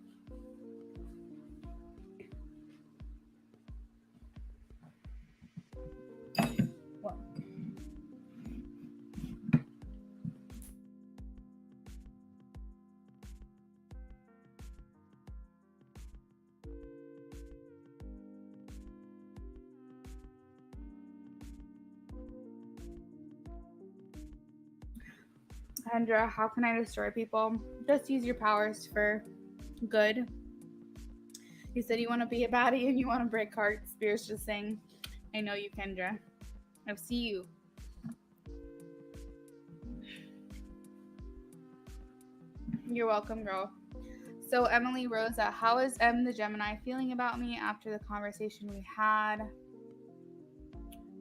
What? Kendra, how can I destroy people? Just use your powers for Good. You said you want to be a baddie and you want to break hearts. Spirit's just saying, I know you, Kendra. I see you. You're welcome, girl. So, Emily Rosa, how is M the Gemini feeling about me after the conversation we had?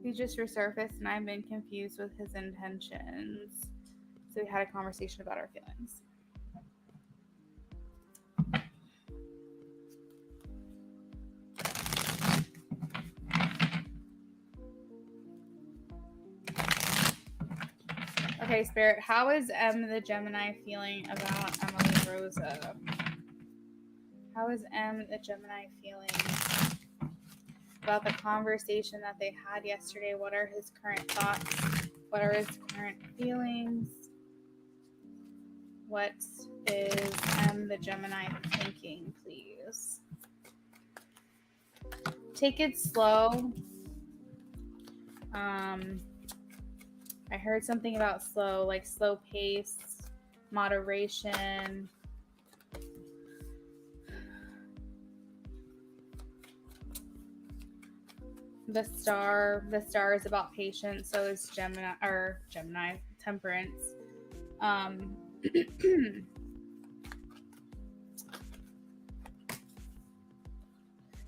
He just resurfaced and I've been confused with his intentions. So, we had a conversation about our feelings. Okay, Spirit, how is M the Gemini feeling about Emily Rosa? How is M the Gemini feeling about the conversation that they had yesterday? What are his current thoughts? What are his current feelings? What is M the Gemini thinking, please? Take it slow. I heard something about slow, like slow pace, moderation. The star is about patience, so is Gemini, temperance.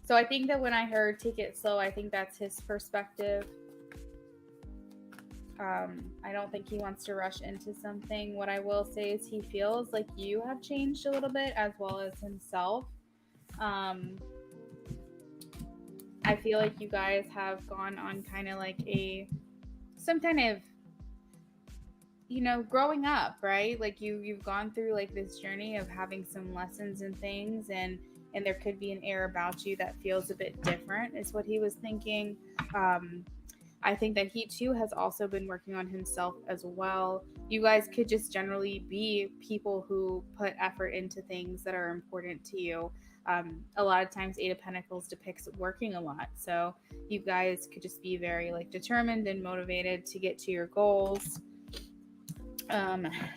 So I think that when I heard take it slow, I think that's his perspective. I don't think he wants to rush into something. What I will say is he feels like you have changed a little bit, as well as himself. I feel like you guys have gone on kind of like some kind of, growing up, right? Like you've gone through like this journey of having some lessons and things, and there could be an air about you that feels a bit different, is what he was thinking. I think that he too has also been working on himself as well. You guys could just generally be people who put effort into things that are important to you. A lot of times Eight of Pentacles depicts working a lot. So you guys could just be very like determined and motivated to get to your goals.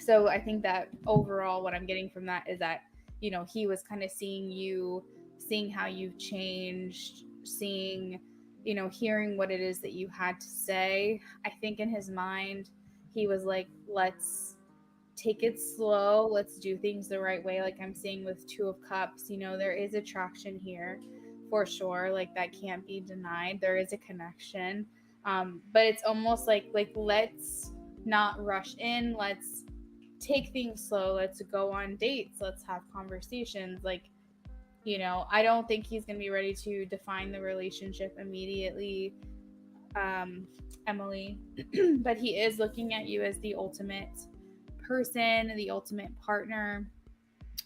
So I think that overall what I'm getting from that is that, he was kind of seeing how you've changed, hearing what it is that you had to say. I think in his mind, he was like, let's take it slow. Let's do things the right way. Like I'm seeing with Two of Cups, there is attraction here for sure. Like that can't be denied. There is a connection. But it's almost like let's not rush in. Let's take things slow. Let's go on dates. Let's have conversations. Like, I don't think he's going to be ready to define the relationship immediately, Emily. But he is looking at you as the ultimate person, the ultimate partner.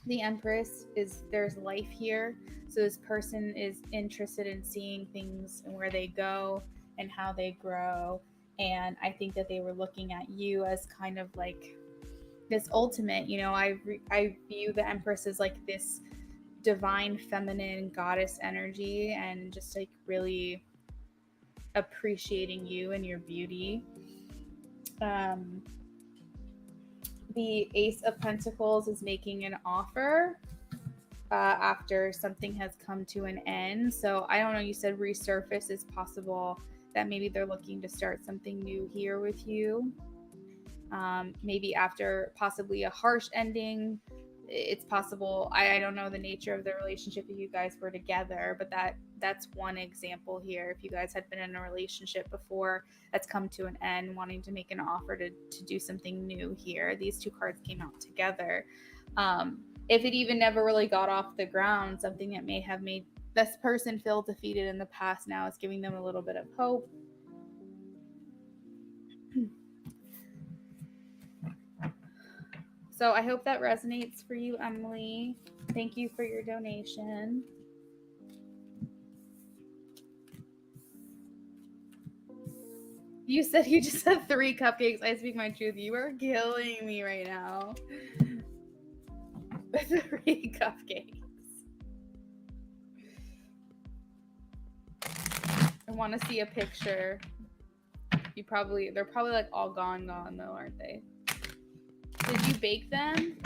The Empress there's life here. So this person is interested in seeing things and where they go and how they grow. And I think that they were looking at you as kind of like this ultimate, I view the Empress as like this divine feminine goddess energy, and just like really appreciating you and your beauty. The Ace of Pentacles is making an offer after something has come to an end. So I don't know, you said resurface is possible, that maybe they're looking to start something new here with you. Maybe after possibly a harsh ending. It's possible. I don't know the nature of the relationship if you guys were together, but that's one example here. If you guys had been in a relationship before that's come to an end, wanting to make an offer to do something new here. These two cards came out together. If it even never really got off the ground, something that may have made this person feel defeated in the past now is giving them a little bit of hope. So I hope that resonates for you, Emily. Thank you for your donation. You said you just had 3 cupcakes. I speak my truth. You are killing me right now. 3 cupcakes. I want to see a picture. They're probably like all gone though, aren't they? Did you bake them?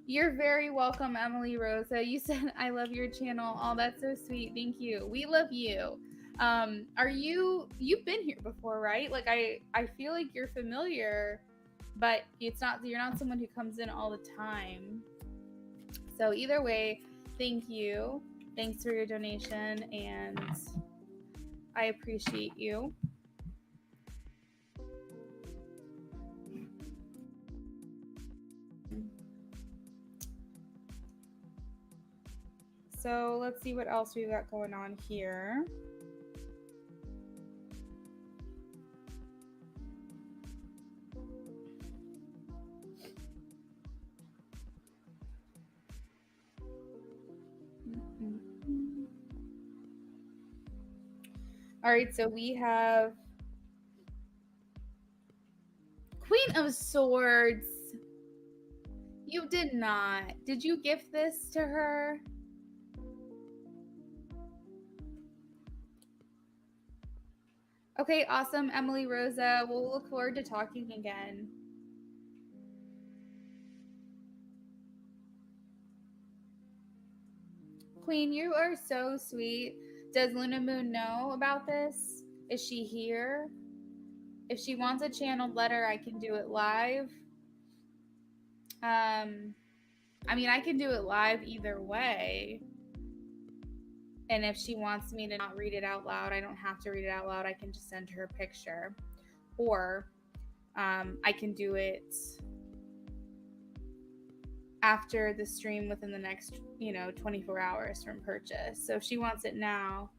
You're very welcome, Emily Rosa. You said I love your channel. Oh, that's so sweet. Thank you. We love you. Are you've been here before, right? Like I feel like you're familiar, but you're not someone who comes in all the time. So either way, thank you. Thanks for your donation, and I appreciate you. So let's see what else we've got going on here. All right, so we have Queen of Swords. You did not. Did you gift this to her? Okay, awesome, Emily Rosa. We'll look forward to talking again. Queen, you are so sweet. Does Luna Moon know about this? Is she here? If she wants a channeled letter, I can do it live. I mean, I can do it live either way. And if she wants me to not read it out loud, I don't have to read it out loud. I can just send her a picture. Or I can do it after the stream within the next, 24 hours from purchase. So if she wants it now,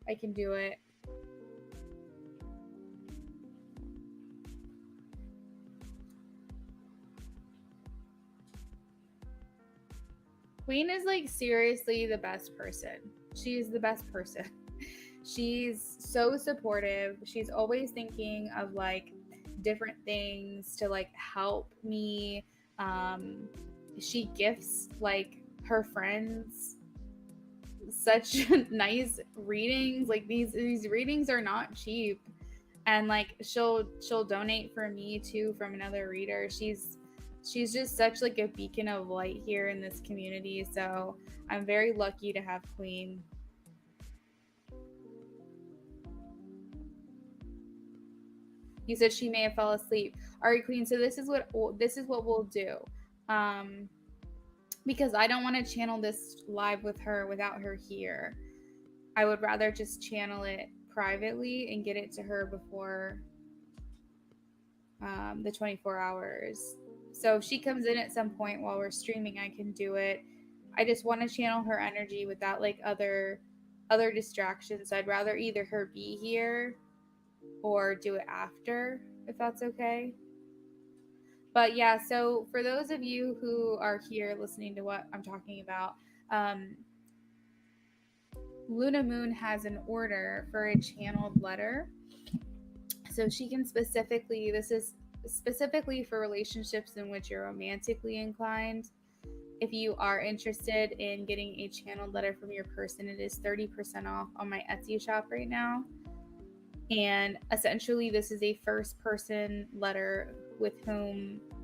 I can do it. Queen is like seriously the best person. She's the best person. She's so supportive. She's always thinking of like different things to like help me. She gifts like her friends such nice readings. Like these readings are not cheap. And like she'll donate for me too from another reader. She's just such like a beacon of light here in this community. So I'm very lucky to have Queen. You said she may have fell asleep. All right, Queen. So this is what we'll do. Because I don't want to channel this live with her without her here. I would rather just channel it privately and get it to her before the 24 hours. So if she comes in at some point while we're streaming, I can do it. I just want to channel her energy without like other distractions. I'd rather either her be here or do it after, if that's okay. But yeah, so for those of you who are here listening to what I'm talking about, Luna Moon has an order for a channeled letter. So she can specifically, this is specifically for relationships in which you're romantically inclined. If you are interested in getting a channeled letter from your person, it is 30% off on my Etsy shop right now. And essentially, this is a first person letter with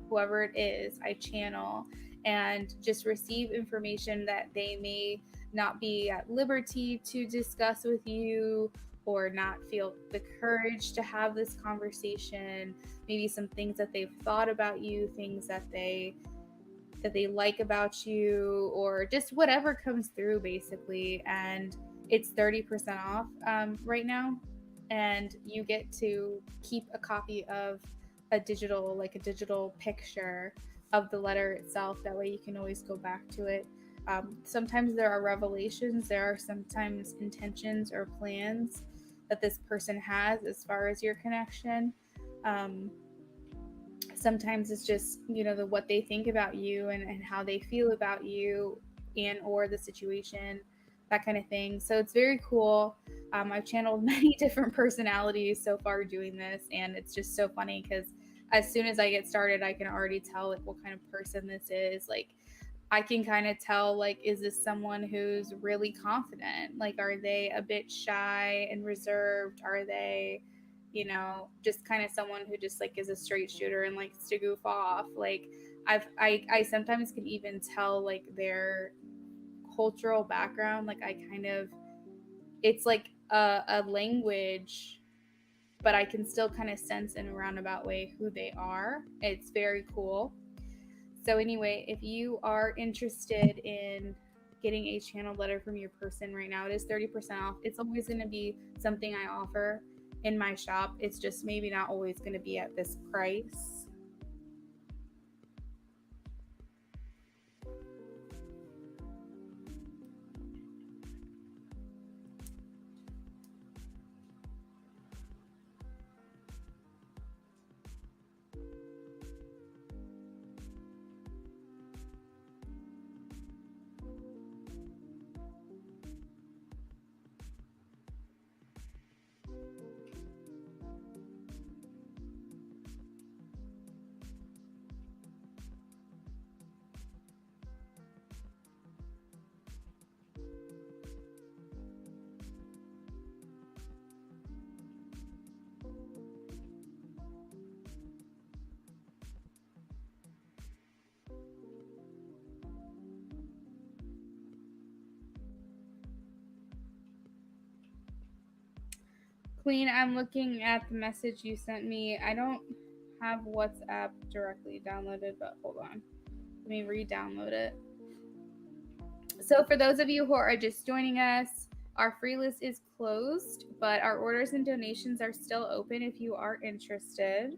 whoever it is, I channel and just receive information that they may not be at liberty to discuss with you or not feel the courage to have this conversation. Maybe some things that they've thought about you, things that they like about you, or just whatever comes through basically. And it's 30% off right now, and you get to keep a copy of a digital picture of the letter itself. That way you can always go back to it. Sometimes there are revelations, there are sometimes intentions or plans that this person has as far as your connection. Sometimes it's just what they think about you and how they feel about you and or the situation, that kind of thing. So it's very cool. I've channeled many different personalities so far doing this, and it's just so funny because as soon as I get started, I can already tell like what kind of person this is. Like I can kind of tell, like, is this someone who's really confident? Like, are they a bit shy and reserved? Are they, just kind of someone who just like is a straight shooter and likes to goof off? Like, I sometimes can even tell like their cultural background. Like I kind of, it's like a language, but I can still kind of sense in a roundabout way who they are. It's very cool. So anyway, if you are interested in getting a channel letter from your person right now, it is 30% off. It's always going to be something I offer in my shop. It's just maybe not always going to be at this price. Queen, I'm looking at the message you sent me. I don't have WhatsApp directly downloaded, but hold on. Let me re-download it. So for those of you who are just joining us, our free list is closed, but our orders and donations are still open if you are interested.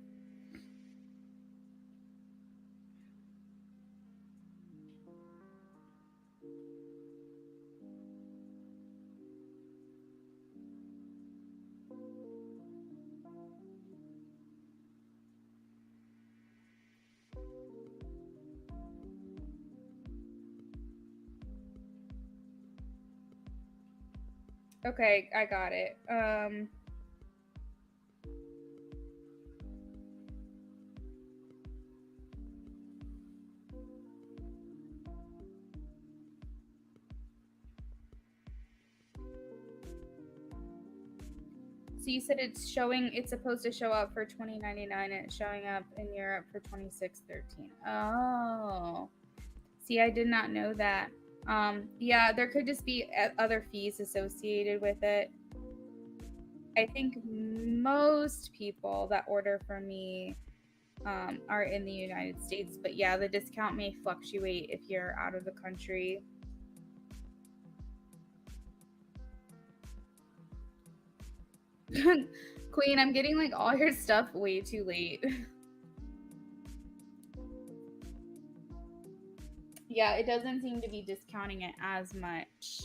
Okay, I got it. So you said it's supposed to show up for $20.99 and it's showing up in Europe for $26.13. Oh. See, I did not know that. Yeah, there could just be other fees associated with it. I think most people that order from me are in the United States, but yeah, the discount may fluctuate if you're out of the country. Queen, I'm getting like all your stuff way too late. Yeah, it doesn't seem to be discounting it as much.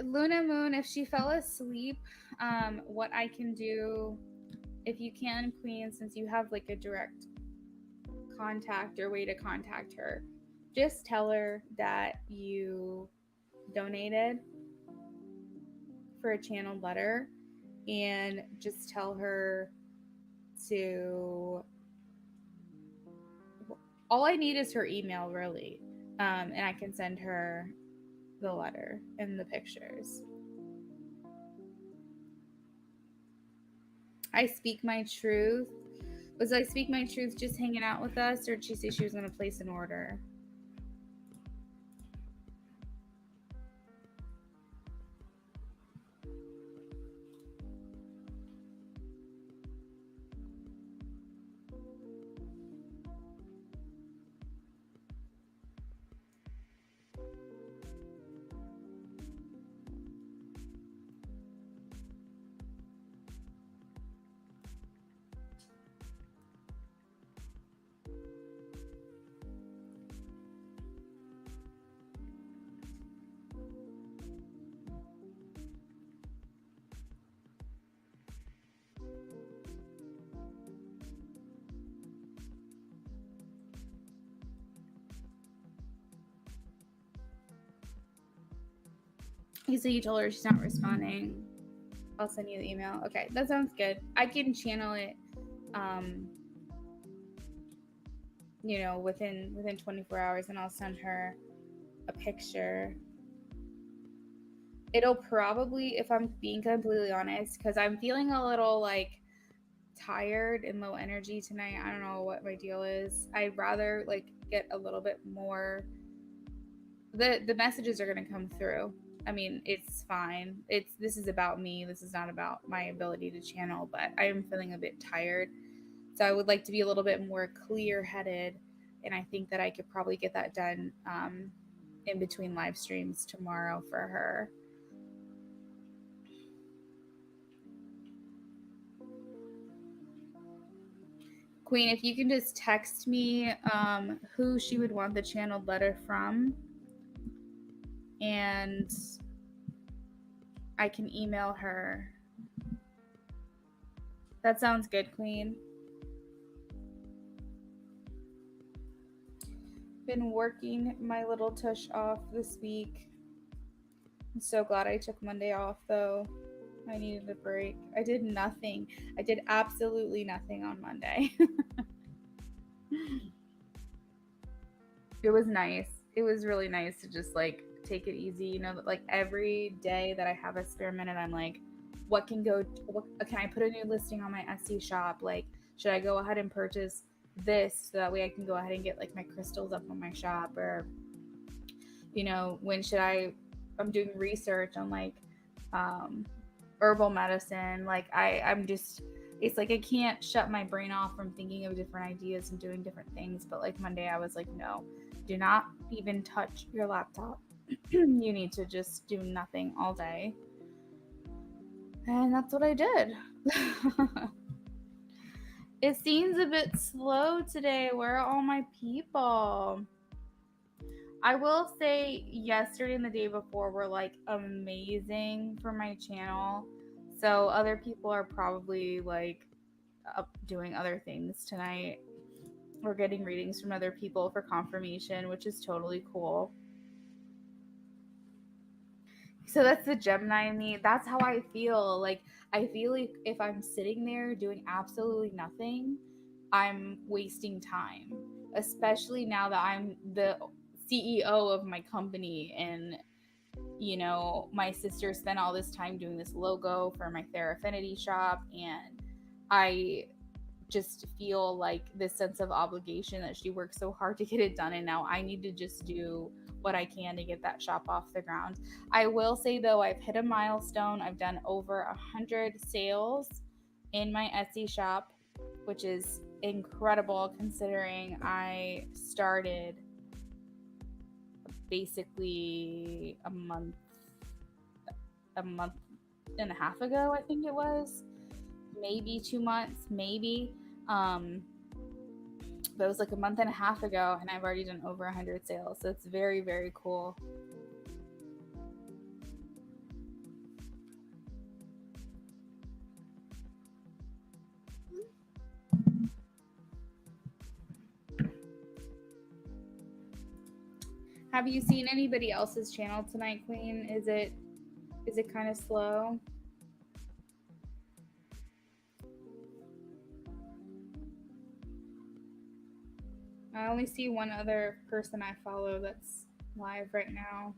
Luna Moon, if she fell asleep, what I can do, if you can, Queen, since you have like a direct contact or way to contact her, just tell her that you donated for a channeled letter and just tell her to, all I need is her email really, and I can send her the letter and the pictures. I speak my truth. Was I speak my truth just hanging out with us, or did she say she was going to place an order? You say you told her she's not responding. I'll send you the email. Okay, that sounds good. I can channel it, within 24 hours, and I'll send her a picture. it'll probably, if I'm being completely honest, because I'm feeling a little like tired and low energy tonight. I don't know what my deal is. I'd rather like get a little bit more. The messages are going to come through. I mean, it's fine. This is about me. This is not about my ability to channel, but I am feeling a bit tired. So I would like to be a little bit more clear-headed, and I think that I could probably get that done in between live streams tomorrow for her. Queen, if you can just text me who she would want the channeled letter from, and I can email her. That sounds good, Queen. Been working my little tush off this week. I'm so glad I took Monday off, though. I needed a break. I did nothing. I did absolutely nothing on Monday. It was nice. It was really nice to just like take it easy. You know, like every day that I have a spare minute, I'm like, what can I put a new listing on my Etsy shop? Like, should I go ahead and purchase this so that way I can go ahead and get like my crystals up on my shop? Or, you know, I'm doing research on like herbal medicine. Like I'm just, it's like I can't shut my brain off from thinking of different ideas and doing different things. But like Monday, I was like, no, do not even touch your laptop. You need to just do nothing all day. And that's what I did. It seems a bit slow today. Where are all my people? I will say yesterday and the day before were like amazing for my channel. So other people are probably like up doing other things tonight. We're getting readings from other people for confirmation, which is totally cool. So that's the Gemini in me. That's how I feel. Like I feel like if I'm sitting there doing absolutely nothing, I'm wasting time. Especially now that I'm the CEO of my company, and you know, my sister spent all this time doing this logo for my Therafinity shop, and I just feel like this sense of obligation that she worked so hard to get it done, and now I need to just do what I can to get that shop off the ground. I will say though, I've hit a milestone. I've done over 100 sales in my Etsy shop, which is incredible considering I started basically a month and a half ago, I think it was. Maybe 2 months, maybe. But it was like a month and a half ago, and I've already done over 100 sales. So it's very, very cool. Have you seen anybody else's channel tonight, Queen? Is it kind of slow? I only see one other person I follow that's live right now.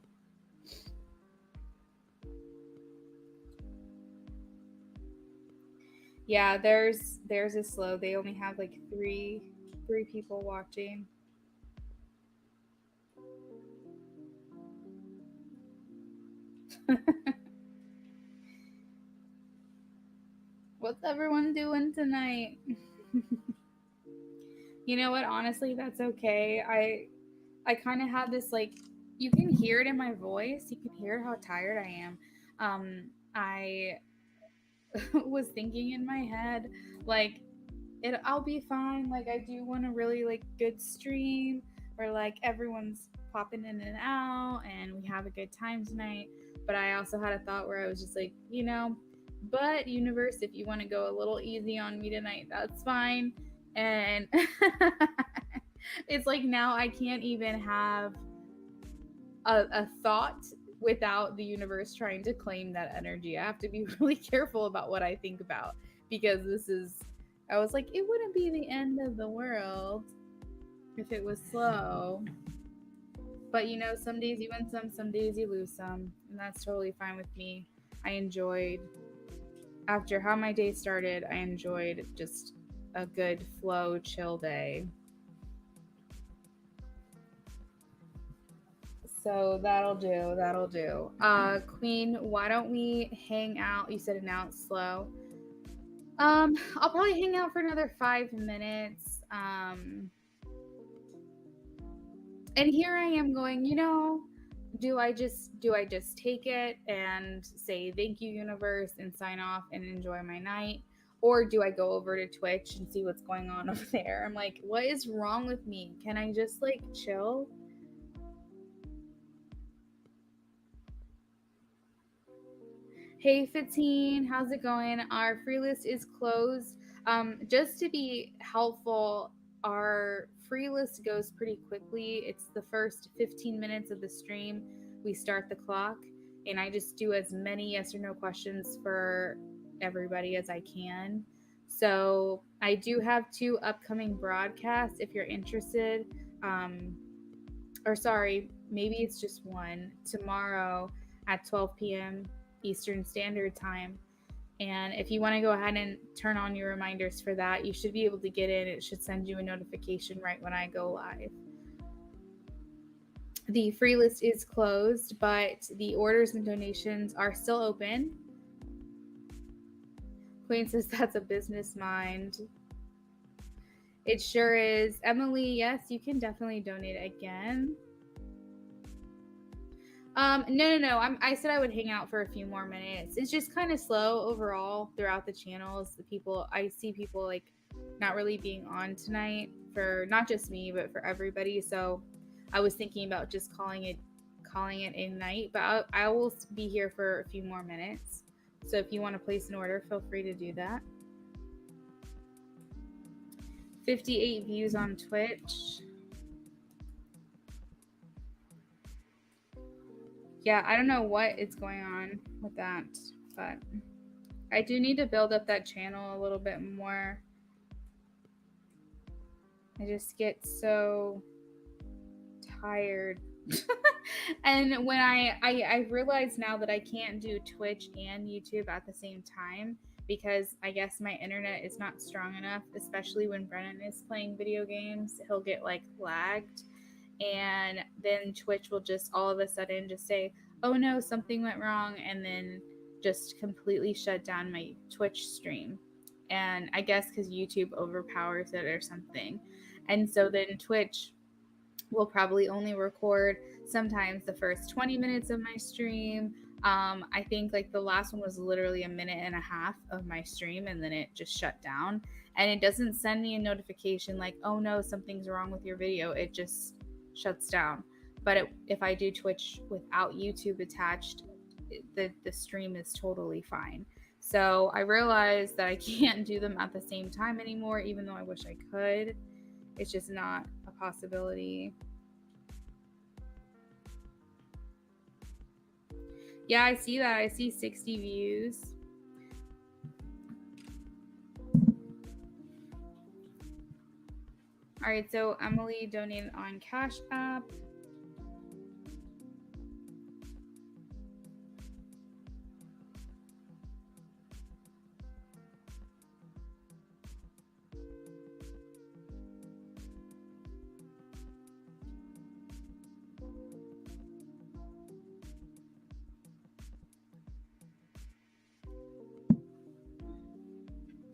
Yeah, theirs is slow. They only have like three people watching. What's everyone doing tonight? You know what? Honestly, that's okay. I kind of have this like, you can hear it in my voice. You can hear how tired I am. I was thinking in my head like I'll be fine. Like I do want a really like good stream where like everyone's popping in and out and we have a good time tonight. But I also had a thought where I was just like, you know, but universe, if you want to go a little easy on me tonight, that's fine. And it's like now I can't even have a thought without the universe trying to claim that energy. I have to be really careful about what I think about, because I was like, it wouldn't be the end of the world if it was slow. But you know, some days you win some days you lose some, and that's totally fine with me. I enjoyed, after how my day started, I enjoyed just a good flow, chill day. So that'll do. That'll do. Queen, why don't we hang out? You said announce slow. I'll probably hang out for another 5 minutes. And here I am going, do I just take it and say thank you, universe, and sign off and enjoy my night? Or do I go over to Twitch and see what's going on over there? I'm like, what is wrong with me? Can I just like chill? Hey, Fatine, how's it going? Our free list is closed. Just to be helpful, our free list goes pretty quickly. It's the first 15 minutes of the stream. We start the clock, and I just do as many yes or no questions for everybody as I can. So I do have 2 upcoming broadcasts if you're interested. Or sorry, maybe it's just one tomorrow at 12 p.m. Eastern Standard Time. And if you want to go ahead and turn on your reminders for that, you should be able to get in. It should send you a notification right when I go live. The free list is closed, but the orders and donations are still open. Queen says that's a business mind. It sure is. Emily, yes, you can definitely donate again. No. I said I would hang out for a few more minutes. It's just kind of slow overall throughout the channels. I see people like not really being on tonight for not just me, but for everybody. So I was thinking about just calling it a night, but I will be here for a few more minutes. So if you want to place an order, feel free to do that. 58 views on Twitch. Yeah, I don't know what is going on with that, but I do need to build up that channel a little bit more. I just get so tired. And when I realize now that I can't do Twitch and YouTube at the same time because I guess my internet is not strong enough, especially when Brennan is playing video games. He'll get like lagged, and then Twitch will just all of a sudden just say, oh no, something went wrong, and then just completely shut down my Twitch stream. And I guess because YouTube overpowers it or something. And so then Twitch will probably only record sometimes the first 20 minutes of my stream. I think like the last one was literally a minute and a half of my stream, and then it just shut down. And it doesn't send me a notification like, oh no, something's wrong with your video. It just shuts down. But if I do Twitch without YouTube attached, the stream is totally fine. So I realized that I can't do them at the same time anymore, even though I wish I could. It's just not a possibility. Yeah, I see that. I see 60 views. All right, so Emily donated on Cash App.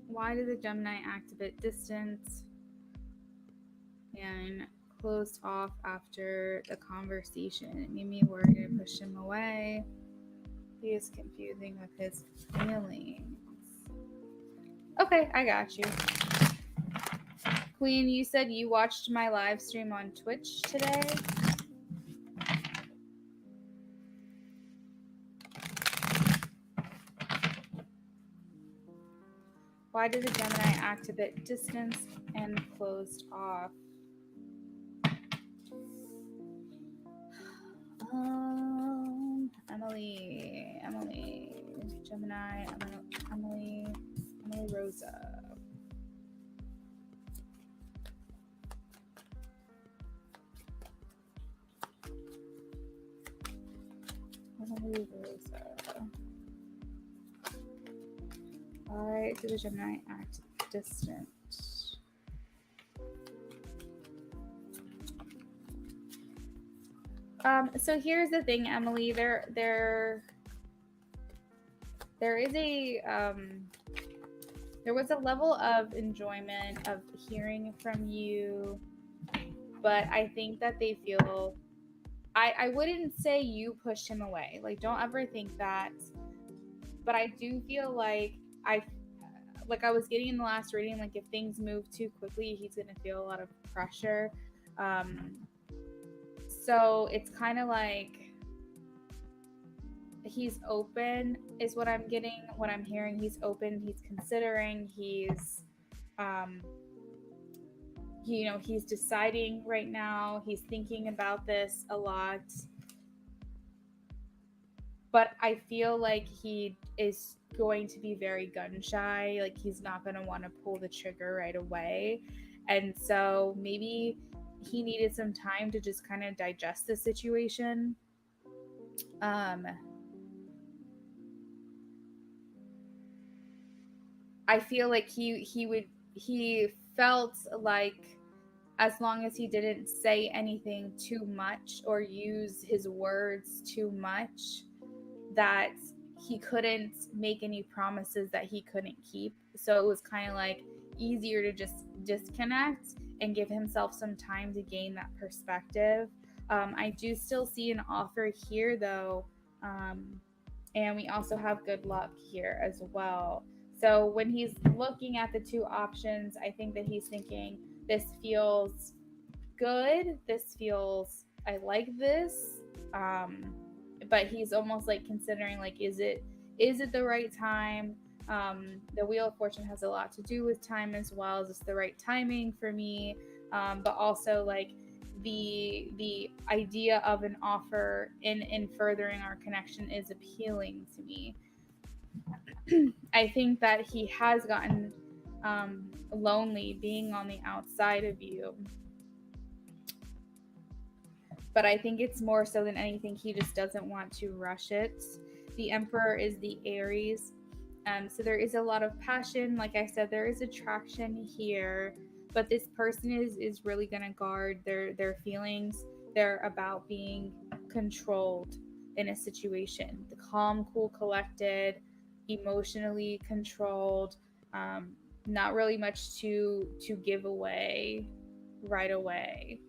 Why did the Gemini activate distance and closed off after the conversation? It made me worried and pushed him away. He is confusing with his feelings. Okay, I got you. Queen, you said you watched my live stream on Twitch today? Why did the Gemini activate distance and closed off? Emily, Gemini, Emily Rosa. Emily Rosa. Why do the Gemini act distant? So here's the thing, Emily. There is there was a level of enjoyment of hearing from you, but I think that they feel. I wouldn't say you pushed him away. Like, don't ever think that. But I do feel like I was getting in the last reading, like if things move too quickly, he's gonna feel a lot of pressure. So it's kind of like he's open is what I'm getting, what I'm hearing. He's open, he's considering, he's he's deciding right now, he's thinking about this a lot. But I feel like he is going to be very gun shy. Like he's not going to want to pull the trigger right away. And so maybe he needed some time to just kind of digest the situation. I feel like he felt like as long as he didn't say anything too much or use his words too much, that he couldn't make any promises that he couldn't keep. So it was kind of like easier to just disconnect and give himself some time to gain that perspective. I do still see an offer here though. And we also have good luck here as well. So when he's looking at the two options, I think that he's thinking, this feels good. This feels, I like this. But he's almost like considering, like, is it the right time? The Wheel of Fortune has a lot to do with time as well. Is this the right timing for me? But also like the idea of an offer in furthering our connection is appealing to me. I think that he has gotten lonely being on the outside of you. But I think it's more so than anything, he just doesn't want to rush it. The Emperor is the Aries. So there is a lot of passion. Like I said, there is attraction here, but this person is really going to guard their feelings. They're about being controlled in a situation. The calm, cool, collected, emotionally controlled. Not really much to give away right away.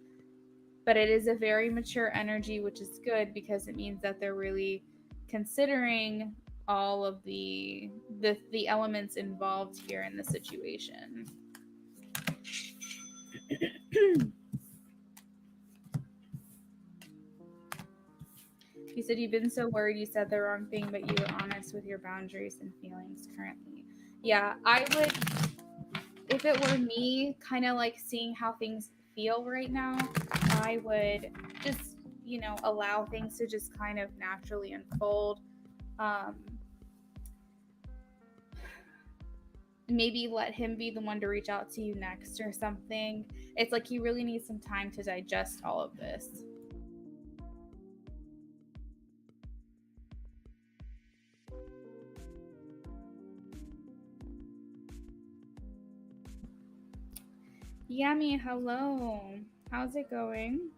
But it is a very mature energy, which is good because it means that they're really considering all of the elements involved here in the situation. You said you've been so worried you said the wrong thing, but you were honest with your boundaries and feelings currently. Yeah, I would, if it were me, kind of like seeing how things feel right now, I would just, allow things to just kind of naturally unfold. Maybe let him be the one to reach out to you next or something. It's like he really needs some time to digest all of this. Yummy, hello. How's it going?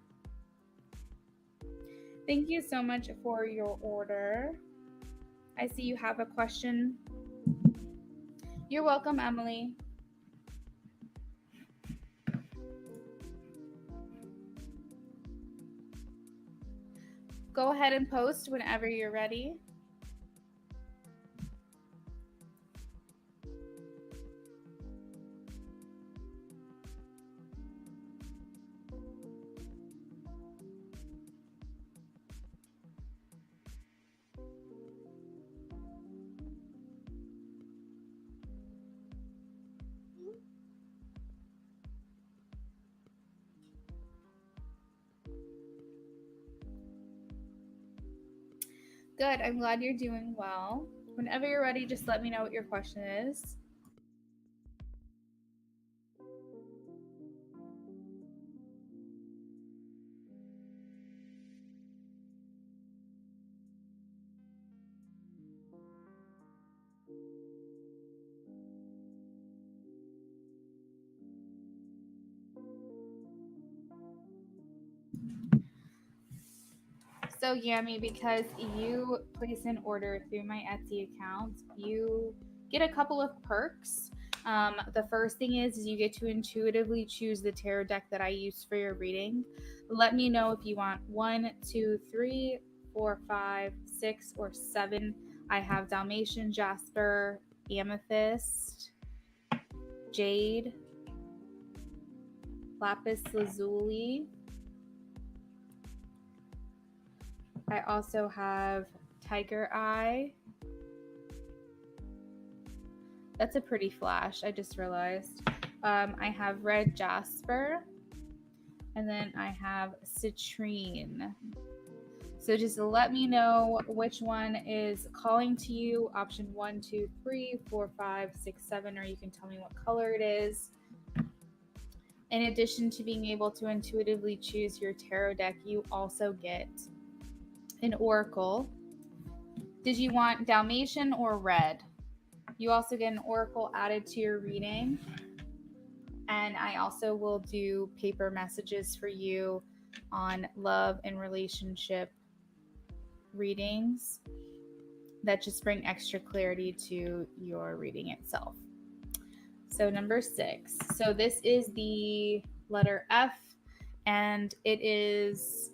Thank you so much for your order. I see you have a question. You're welcome, Emily. Go ahead and post whenever you're ready. Good. I'm glad you're doing well. Whenever you're ready, just let me know what your question is. So Yami, because you place an order through my Etsy account, you get a couple of perks. The first thing is you get to intuitively choose the tarot deck that I use for your reading. Let me know if you want 1, 2, 3, 4, 5, 6, or 7. I have Dalmatian, Jasper, Amethyst, Jade, Lapis Lazuli. I also have Tiger Eye. That's a pretty flash, I just realized. I have Red Jasper. And then I have Citrine. So just let me know which one is calling to you. Option 1, 2, 3, 4, 5, 6, 7, or you can tell me what color it is. In addition to being able to intuitively choose your tarot deck, you also get an oracle. Did you want Dalmatian or red? You also get an oracle added to your reading. And I also will do paper messages for you on love and relationship readings that just bring extra clarity to your reading itself. So number 6. So this is the letter F, and it is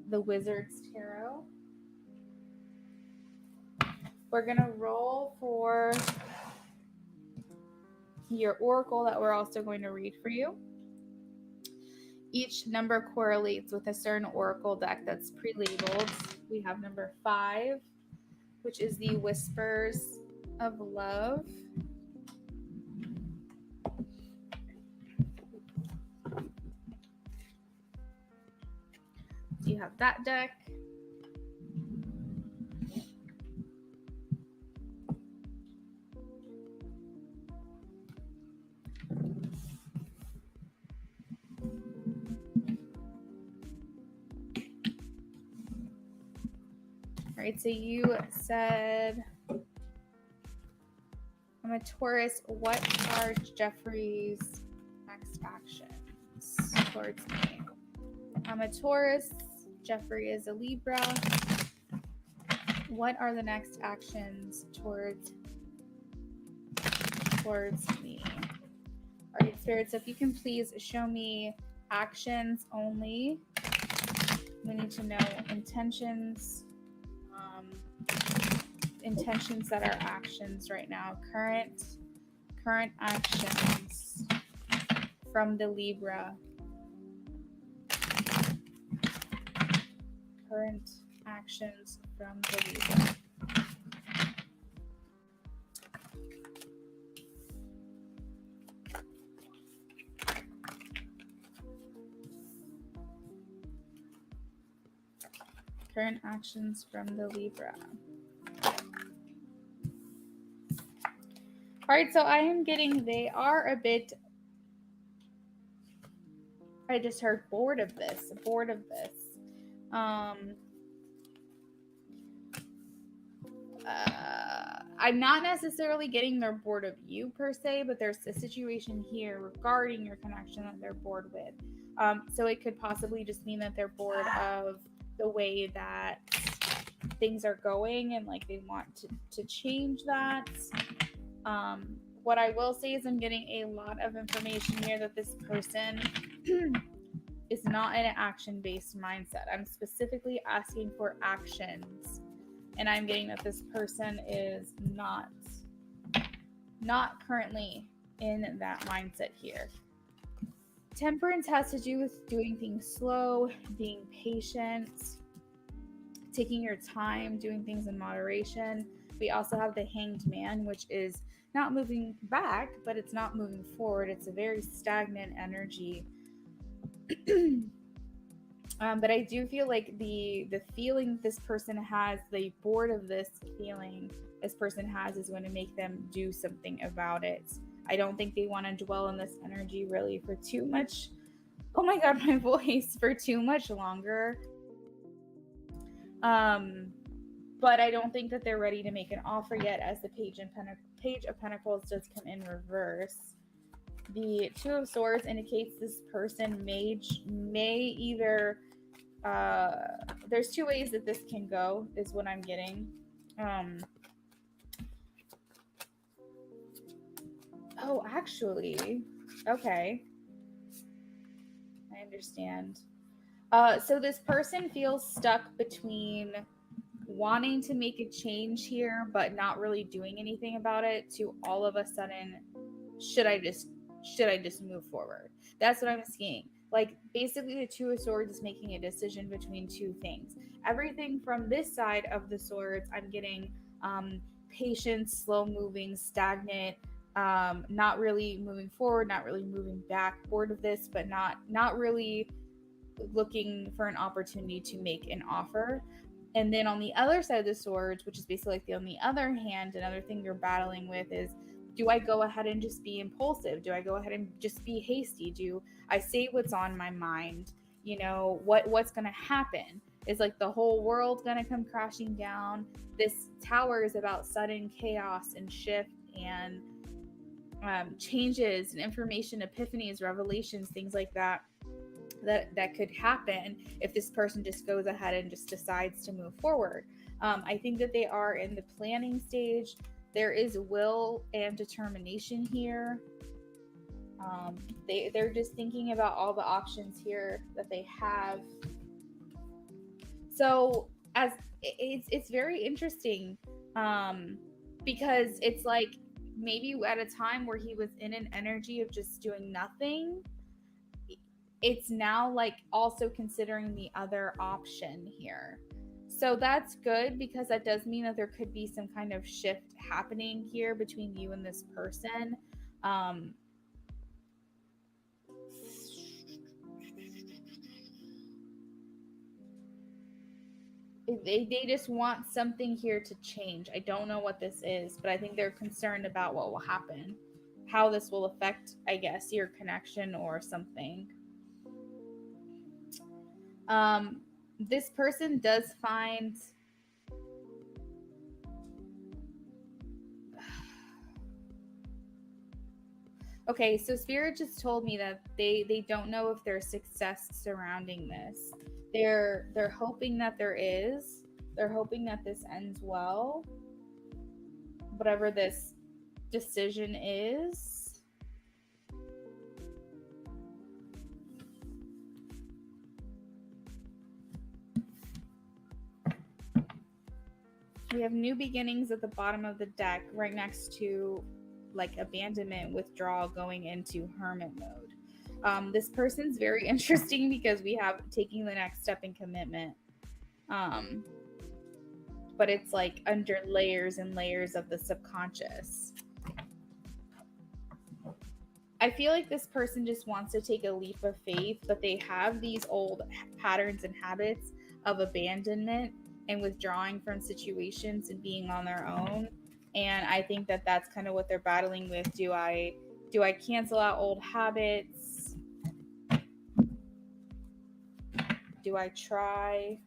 the Wizard's Tarot. We're going to roll for your oracle that we're also going to read for you. Each number correlates with a certain oracle deck that's pre-labeled. We have number 5, which is the Whispers of Love. So you have that deck. All right, so you said, I'm a Taurus. What are Jeffrey's next actions towards me? I'm a Taurus. Jeffrey is a Libra. What are the next actions towards me? All right, spirits, if you can please show me actions only. We need to know intentions. Intentions that are actions right now. Current actions from the Libra. Current actions from the Libra. Current actions from the Libra. All right, so I am getting, they are a bit, I just heard bored of this. I'm not necessarily getting they're bored of you per se, but there's a situation here regarding your connection that they're bored with. So it could possibly just mean that they're bored of the way that things are going and like they want to change that. What I will say is I'm getting a lot of information here that this person is not in an action-based mindset. I'm specifically asking for actions, and I'm getting that this person is not currently in that mindset here. Temperance has to do with doing things slow, being patient, taking your time, doing things in moderation. We also have the Hanged Man, which is not moving back, but it's not moving forward. It's a very stagnant energy. But I do feel like the feeling this person has, the bored of this feeling this person has, is going to make them do something about it. I don't think they want to dwell in this energy really for too much. Oh my God, my voice, for too much longer. But I don't think that they're ready to make an offer yet, as the Page of Pentacles does come in reverse. The Two of Swords indicates this person may either there's two ways that this can go, is what I'm getting. Oh, actually, okay, I understand. So this person feels stuck between wanting to make a change here, but not really doing anything about it, to all of a sudden, should I just move forward? That's what I'm seeing. Like, basically, the Two of Swords is making a decision between two things. Everything from this side of the swords, I'm getting patient, slow moving, stagnant, not really moving forward, not really moving back, bored of this, but not really looking for an opportunity to make an offer. And then on the other side of the swords, which is basically like the on the other hand, another thing you're battling with is, do I go ahead and just be impulsive? Do I go ahead and just be hasty? Do I say what's on my mind? You know, what's gonna happen? Is like the whole world gonna come crashing down? This tower is about sudden chaos and shift and changes and information, epiphanies, revelations, things like that that could happen if this person just goes ahead and just decides to move forward. I think that they are in the planning stage. There is will and determination here. They're just thinking about all the options here that they have. So as it's very interesting, because it's like maybe at a time where he was in an energy of just doing nothing, it's now like also considering the other option here. So that's good, because that does mean that there could be some kind of shift happening here between you and this person. Um, they just want something here to change. I don't know what this is, but I think they're concerned about what will happen, how this will affect, I guess, your connection or something. This person does find okay, so spirit just told me that they don't know if there's success surrounding this. They're hoping that there is. They're hoping that this ends well, whatever this decision is. We have new beginnings at the bottom of the deck, right next to like abandonment, withdrawal, going into hermit mode. This person's very interesting because we have taking the next step in commitment. But it's like under layers and layers of the subconscious. I feel like this person just wants to take a leap of faith, but they have these old patterns and habits of abandonment and withdrawing from situations and being on their own. And I think that that's kind of what they're battling with. Do I cancel out old habits? Do I try?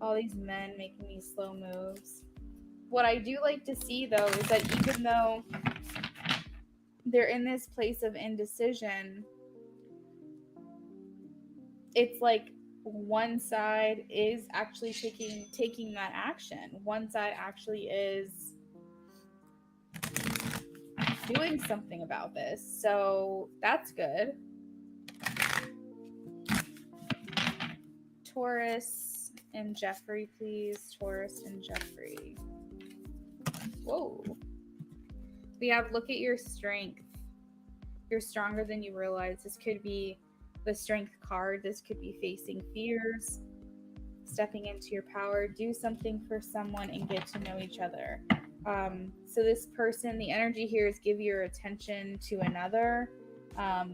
All these men making these slow moves. What I do like to see, though, is that even though they're in this place of indecision, it's like one side is actually taking that action. One side actually is doing something about this. So that's good. Taurus and Jeffrey, please. Taurus and Jeffrey. Whoa. We have look at your strength. You're stronger than you realize. This could be the strength card. This could be facing fears, stepping into your power, do something for someone, and get to know each other. So this person, the energy here is give your attention to another,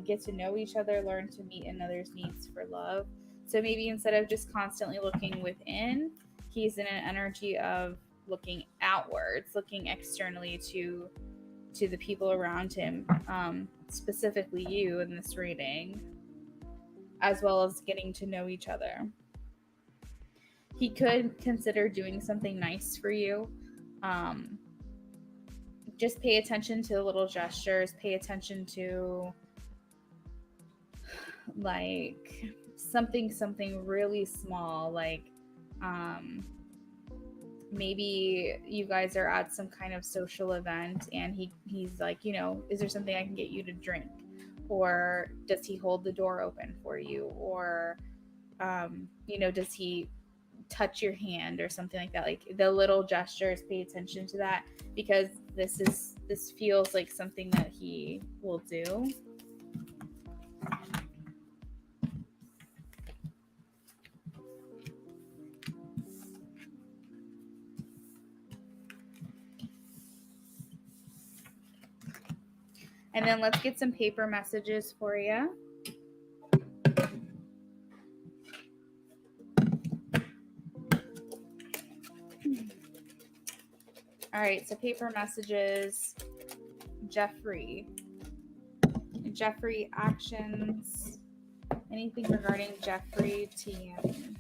get to know each other, learn to meet another's needs for love. So maybe instead of just constantly looking within, he's in an energy of looking outwards, looking externally to the people around him, specifically you in this reading, as well as getting to know each other. He could consider doing something nice for you. Just pay attention to the little gestures, pay attention to like something really small, like maybe you guys are at some kind of social event and he's like, is there something I can get you to drink, or does he hold the door open for you, or does he touch your hand or something like that. Like the little gestures, pay attention to that, because this feels like something that he will do. And then let's get some paper messages for you. All right, so paper messages. Jeffrey actions. Anything regarding Jeffrey to Yami?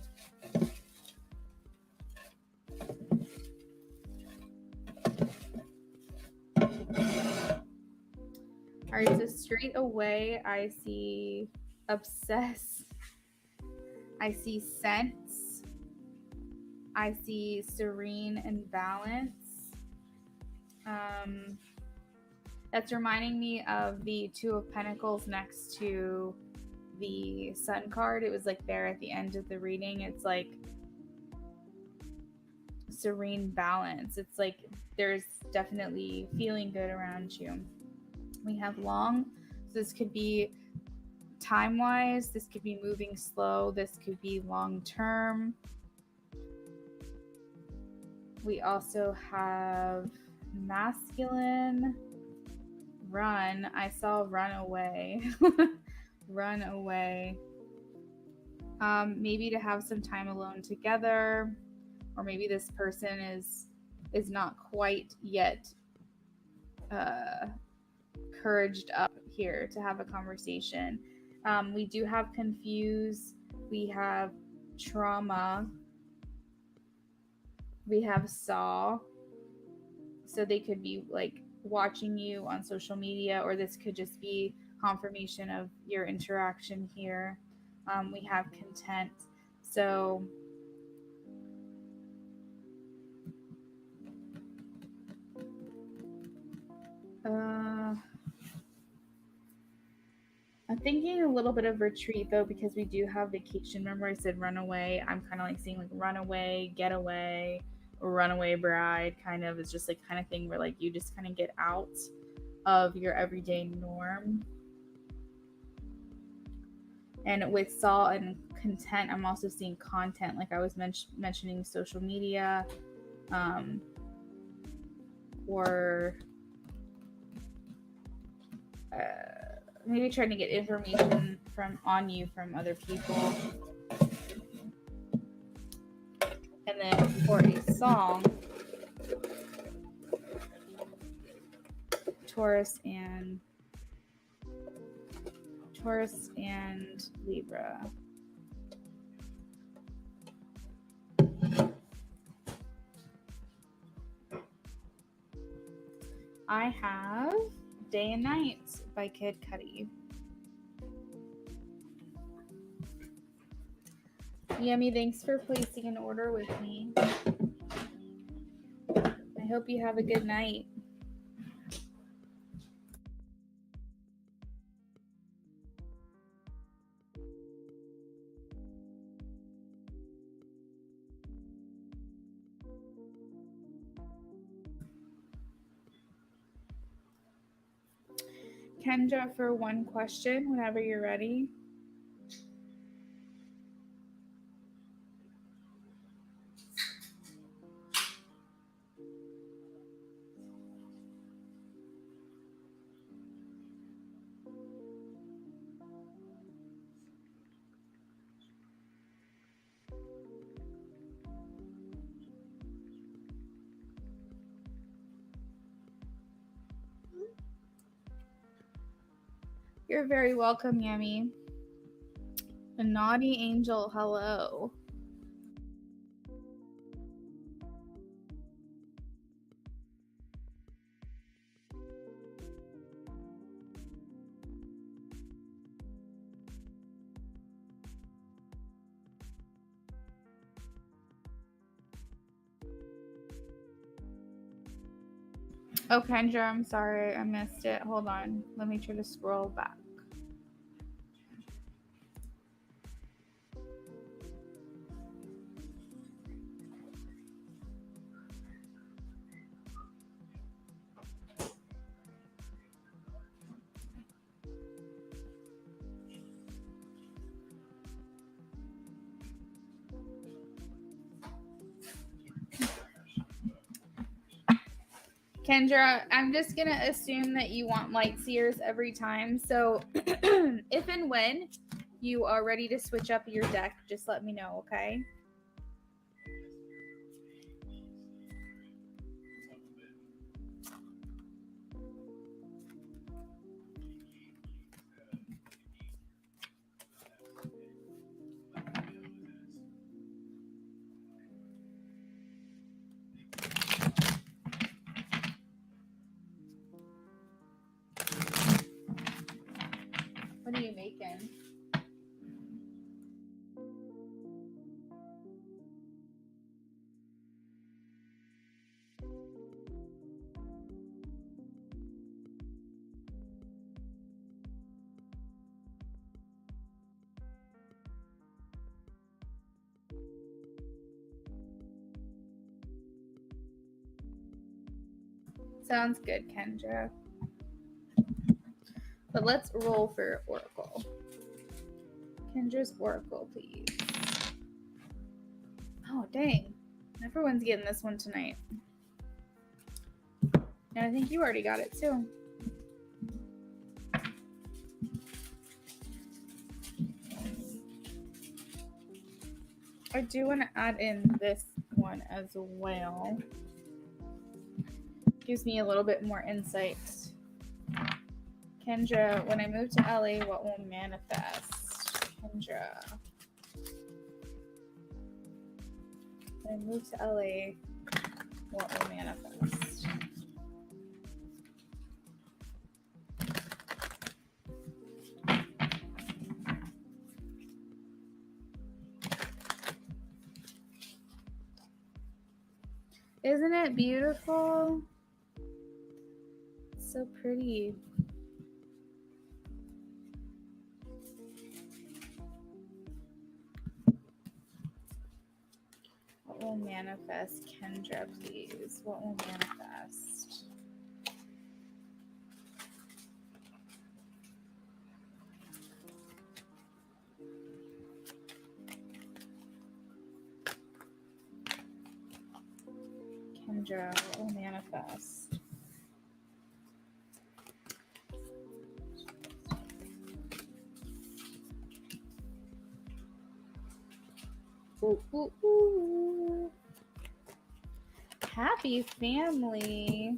All right, so straight away, I see obsess. I see sense. I see serene and balance. That's reminding me of the Two of Pentacles next to the Sun card. It was like there at the end of the reading. It's like serene balance. It's like there's definitely feeling good around you. We have long. So this could be time-wise. This could be moving slow. This could be long-term. We also have masculine. Run. I saw run away. Run away. Maybe to have some time alone together, or maybe this person is not quite yet couraged up here to have a conversation. We do have confuse. We have trauma. We have saw. So they could be like watching you on social media, or this could just be confirmation of your interaction here. We have content. So I'm thinking a little bit of retreat though, because we do have vacation. Remember I said run away? I'm kind of like seeing like run away, get away, or runaway bride kind of. It's just like kind of thing where like you just kind of get out of your everyday norm. And with Saul and content, I'm also seeing content, like I was mentioning social media, or maybe trying to get information on you from other people. And then for a song, Taurus and Libra. I have Day and Night by Kid Cudi. Yummy, thanks for placing an order with me. I hope you have a good night. Kendra, for one question, whenever you're ready. You're very welcome, Yummy. A naughty angel, hello. Oh, Kendra, I'm sorry. I missed it. Hold on. Let me try to scroll back. Kendra, I'm just going to assume that you want light seers every time. So if and when you are ready to switch up your deck, just let me know, okay? What are you making? Sounds good, Kendra. But let's roll for Oracle. Kendra's Oracle, please. Oh, dang. Everyone's getting this one tonight. And I think you already got it, too. I do want to add in this one as well. Gives me a little bit more insight. Kendra, when I move to LA, what will manifest? Kendra. When I move to LA, what will manifest? Isn't it beautiful? It's so pretty. What will manifest? Kendra, please. What will manifest? Kendra, what will manifest? Ooh, ooh, ooh. Happy family.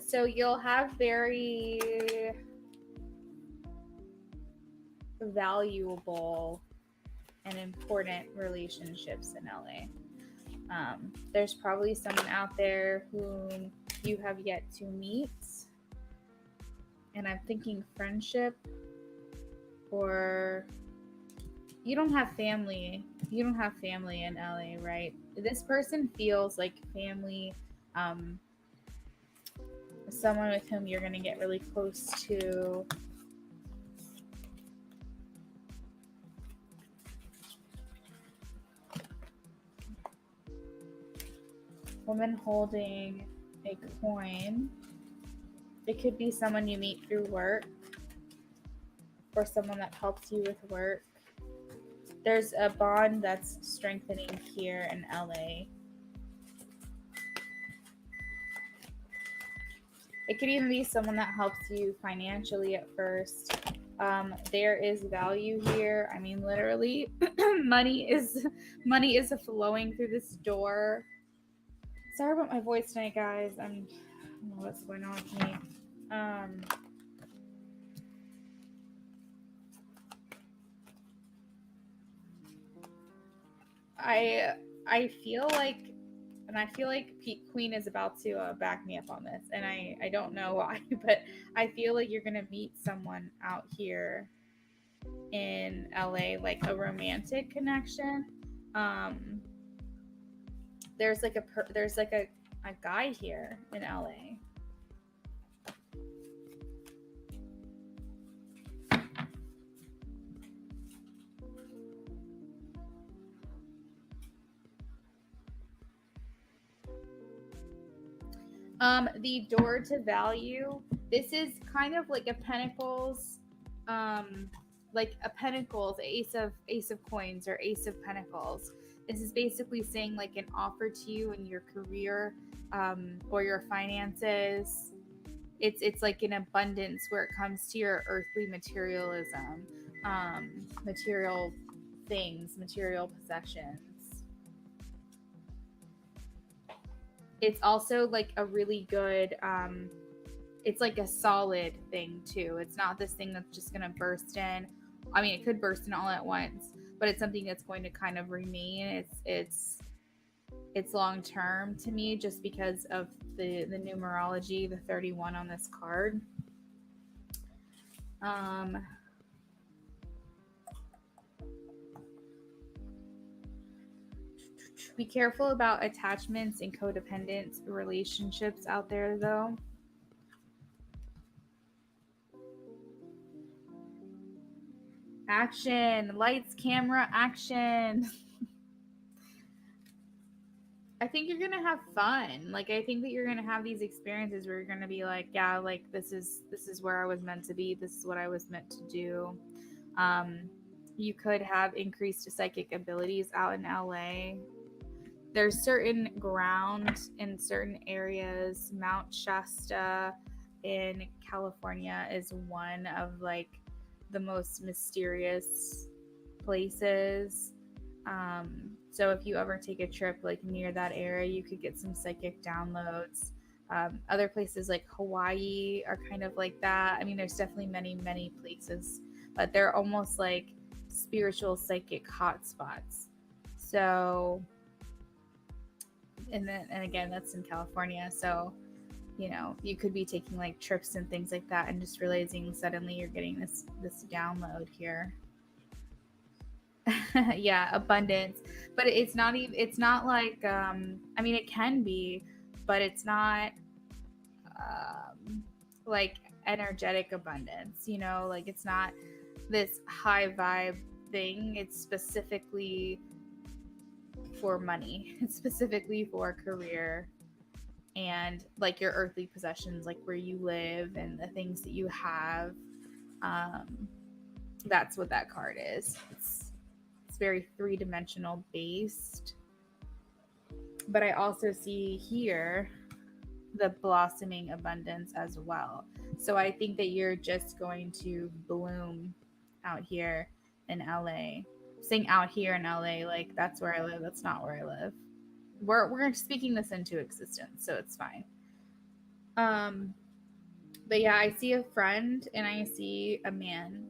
So you'll have very valuable and important relationships in LA. There's probably someone out there whom you have yet to meet. And I'm thinking friendship, or you don't have family. You don't have family in LA, right? This person feels like family, someone with whom you're going to get really close to. Woman holding a coin. It could be someone you meet through work or someone that helps you with work. There's a bond that's strengthening here in LA. It could even be someone that helps you financially at first. There is value here. I mean, literally, money is flowing through this door. Sorry about my voice tonight, guys. I don't know what's going on with me. I feel like, and I feel like Queen is about to back me up on this, and I don't know why, but I feel like you're gonna meet someone out here in LA, like a romantic connection. There's like a a guy here in LA. The door to value. This is kind of like a pentacles, like a pentacles, ace of coins or ace of pentacles. This is basically saying like an offer to you in your career, or your finances. It's like an abundance where it comes to your earthly materialism, material things, material possessions. It's also like a really good, it's like a solid thing too. It's not this thing that's just gonna burst in. I mean, it could burst in all at once, but it's something that's going to kind of remain. It's long term to me, just because of the numerology, the 31 on this card. Be careful about attachments and codependent relationships out there, though. Action, lights, camera, action. I think you're gonna have fun. Like, I think that you're gonna have these experiences where you're gonna be like, yeah, like this is where I was meant to be. This is what I was meant to do. You could have increased psychic abilities out in LA. There's certain ground in certain areas. Mount Shasta in California is one of like the most mysterious places. So if you ever take a trip like near that area, you could get some psychic downloads. Other places like Hawaii are kind of like that. I mean, there's definitely many places, but they're almost like spiritual psychic hotspots. So, and again, that's in California. So, you know, you could be taking like trips and things like that, and just realizing suddenly you're getting this download here. Yeah, abundance, but it's not even, it's not like, I mean, it can be, but it's not like energetic abundance, you know, like it's not this high vibe thing. It's specifically for money, it's specifically for career, and like your earthly possessions, like where you live and the things that you have. That's what that card is. It's very three-dimensional based. But I also see here the blossoming abundance as well. So I think that you're just going to bloom out here in LA. Saying out here in LA, like that's where I live. That's not where I live. We're speaking this into existence, so it's fine. But yeah, I see a friend and I see a man.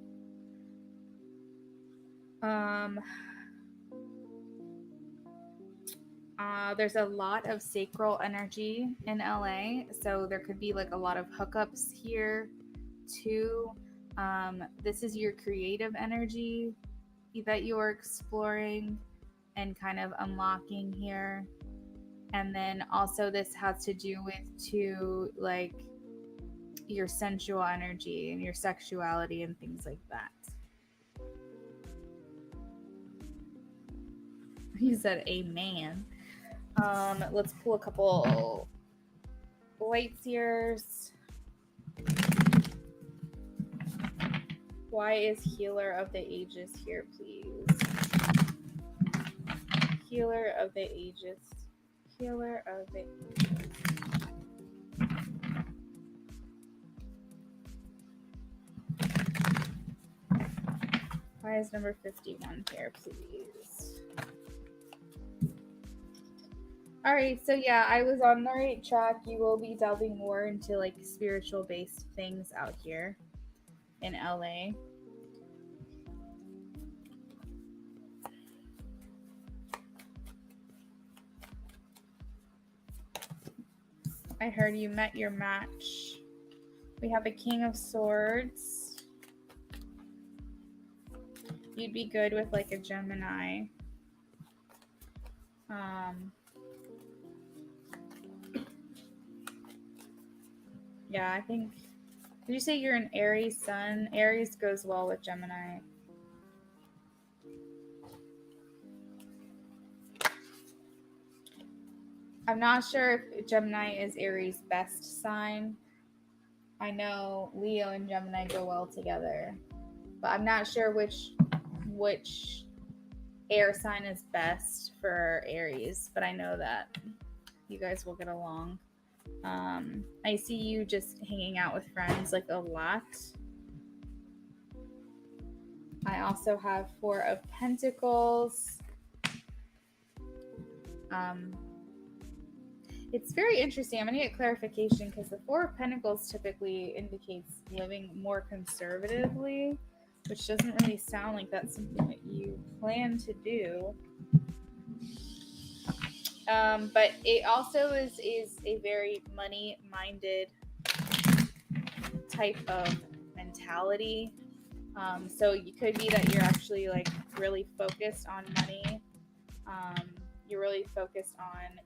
There's a lot of sacral energy in LA, so there could be like a lot of hookups here too. This is your creative energy that you're exploring and kind of unlocking here. And then also this has to do with too, like your sensual energy and your sexuality and things like that. You said amen. Let's pull a couple light seers. Why is Healer of the Ages here, please? Healer of the Ages. Healer of the Ages. Why is number 51 here, please? All right, so yeah, I was on the right track. You will be delving more into like spiritual based things out here in LA. I heard you met your match. We have a King of Swords. You'd be good with like a Gemini. Yeah, I think. Did you say you're an Aries sun? Aries goes well with Gemini. I'm not sure if Gemini is Aries' best sign. I know Leo and Gemini go well together, but I'm not sure which air sign is best for Aries. But I know that you guys will get along. I see you just hanging out with friends like a lot. I also have Four of Pentacles. It's very interesting. I'm going to get clarification because the Four of Pentacles typically indicates living more conservatively, which doesn't really sound like that's something that you plan to do. But it also is a very money-minded type of mentality. So it could be that you're actually like really focused on money. You're really focused on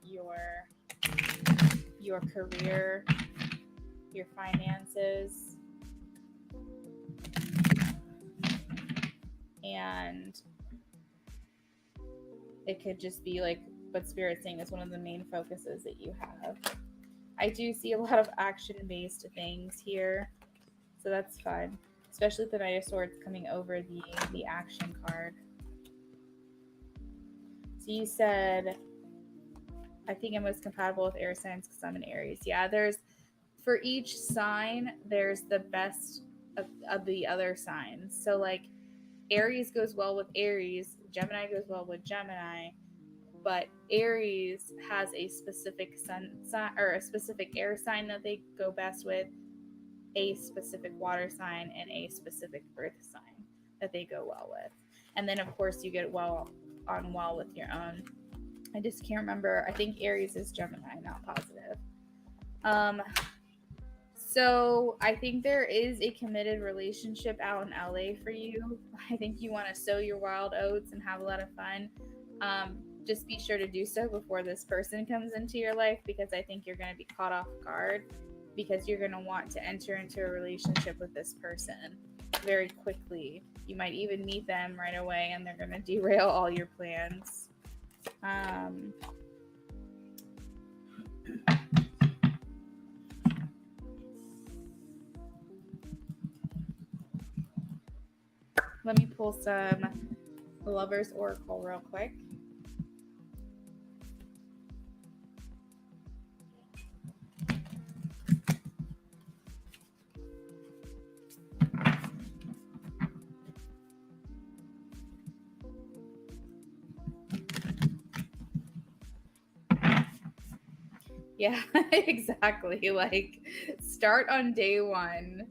your career, your finances, and it could just be like what Spirit's saying is one of the main focuses that you have. I do see a lot of action-based things here, so that's fine. Especially with the Knight of Swords coming over the action card. So you said, I think I'm most compatible with air signs because I'm an Aries. Yeah, there's for each sign, there's the best of the other signs. So like Aries goes well with Aries, Gemini goes well with Gemini, but Aries has a specific sun sign or a specific air sign that they go best with, a specific water sign, and a specific earth sign that they go well with. And then of course you get well with your own. I just can't remember. I think Aries is Gemini, not positive. So I think there is a committed relationship out in LA for you. I think you want to sow your wild oats and have a lot of fun. Just be sure to do so before this person comes into your life, because I think you're going to be caught off guard, because you're going to want to enter into a relationship with this person very quickly. You might even meet them right away and they're going to derail all your plans. Let me pull some Lover's Oracle real quick. Yeah, exactly. Like, start on day one.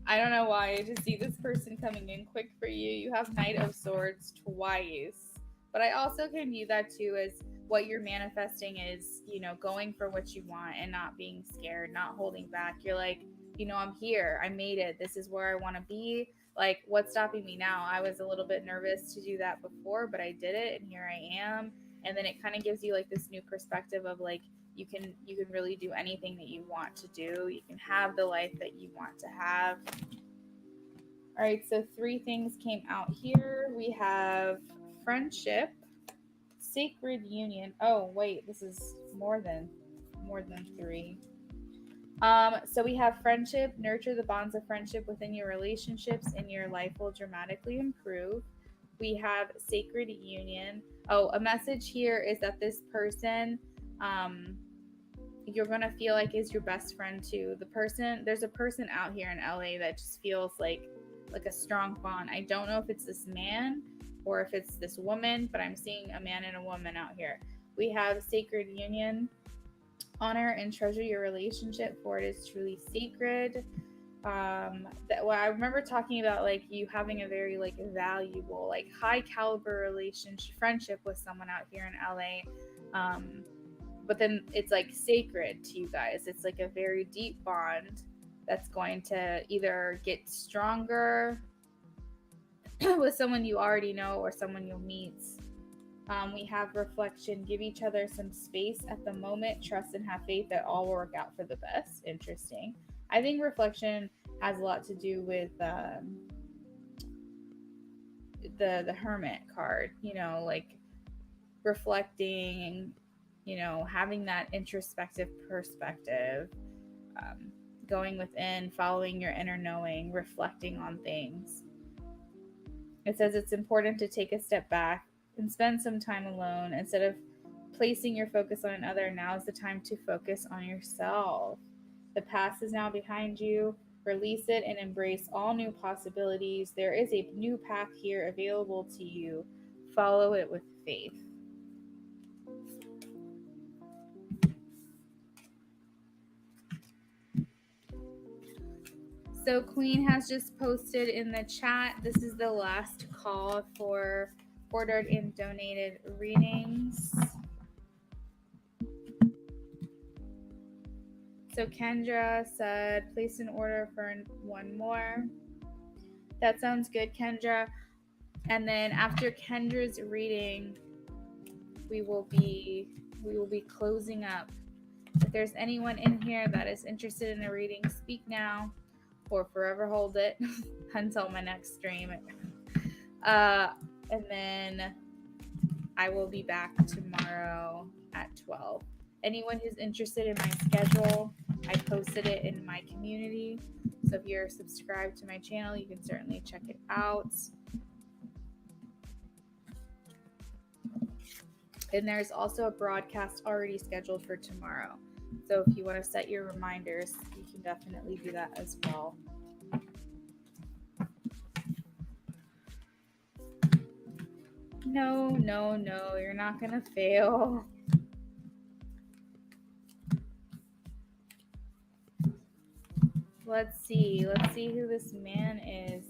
I don't know why. I just see this person coming in quick for you. You have Knight of Swords twice. But I also can view that too as what you're manifesting is, going for what you want and not being scared, not holding back. You're like, I'm here. I made it. This is where I want to be. Like, what's stopping me now? I was a little bit nervous to do that before, but I did it and here I am. And then it kind of gives you like this new perspective of like, you can really do anything that you want to do. You can have the life that you want to have. All right, so 3 things came out here. We have friendship, sacred union. Oh wait, this is more than 3. So we have friendship. Nurture the bonds of friendship within your relationships, and your life will dramatically improve. We have sacred union. Oh, a message here is that this person, you're gonna feel like is your best friend too. There's a person out here in LA that just feels like a strong bond. I don't know if it's this man or if it's this woman, but I'm seeing a man and a woman out here. We have sacred union. Honor and treasure your relationship, for it is truly sacred. I remember talking about like you having a very like valuable, like high caliber friendship with someone out here in LA. But then it's like sacred to you guys. It's like a very deep bond that's going to either get stronger with someone you already know or someone you'll meet. We have reflection. Give each other some space at the moment. Trust and have faith that all will work out for the best. Interesting. I think reflection has a lot to do with the Hermit card, you know, like reflecting, you know, having that introspective perspective, um, going within, following your inner knowing, reflecting on things. It says it's important to take a step back and spend some time alone instead of placing your focus on another. Now is the time to focus on yourself. The past is now behind you. Release it and embrace all new possibilities. There is a new path here available to you. Follow it with faith. So Queen has just posted in the chat, this is the last call for ordered and donated readings. So Kendra said, place an order for one more. That sounds good, Kendra. And then after Kendra's reading, we will be closing up. If there's anyone in here that is interested in a reading, speak now or forever hold it until my next stream. And then I will be back tomorrow at 12. Anyone who's interested in my schedule, I posted it in my community. So if you're subscribed to my channel, you can certainly check it out. And there's also a broadcast already scheduled for tomorrow. So if you want to set your reminders, you can definitely do that as well. No, you're not going to fail. Let's see who this man is.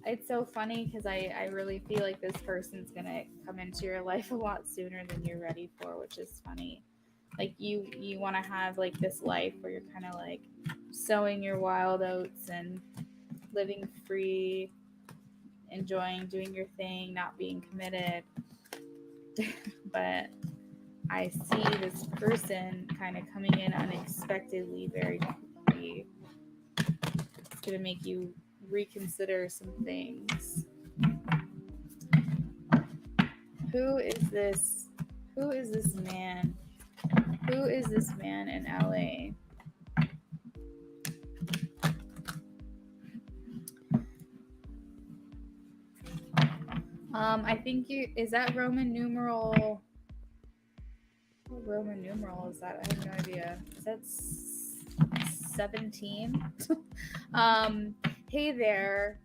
It's so funny because I really feel like this person's going to come into your life a lot sooner than you're ready for, which is funny. Like you want to have like this life where you're kind of like sowing your wild oats and living free, enjoying doing your thing, not being committed. But I see this person kind of coming in unexpectedly very quickly. It's going to make you reconsider some things. Who is this man? Who is this man in LA? I think is that Roman numeral? What Roman numeral is that? I have no idea. Is that 17? Hey there.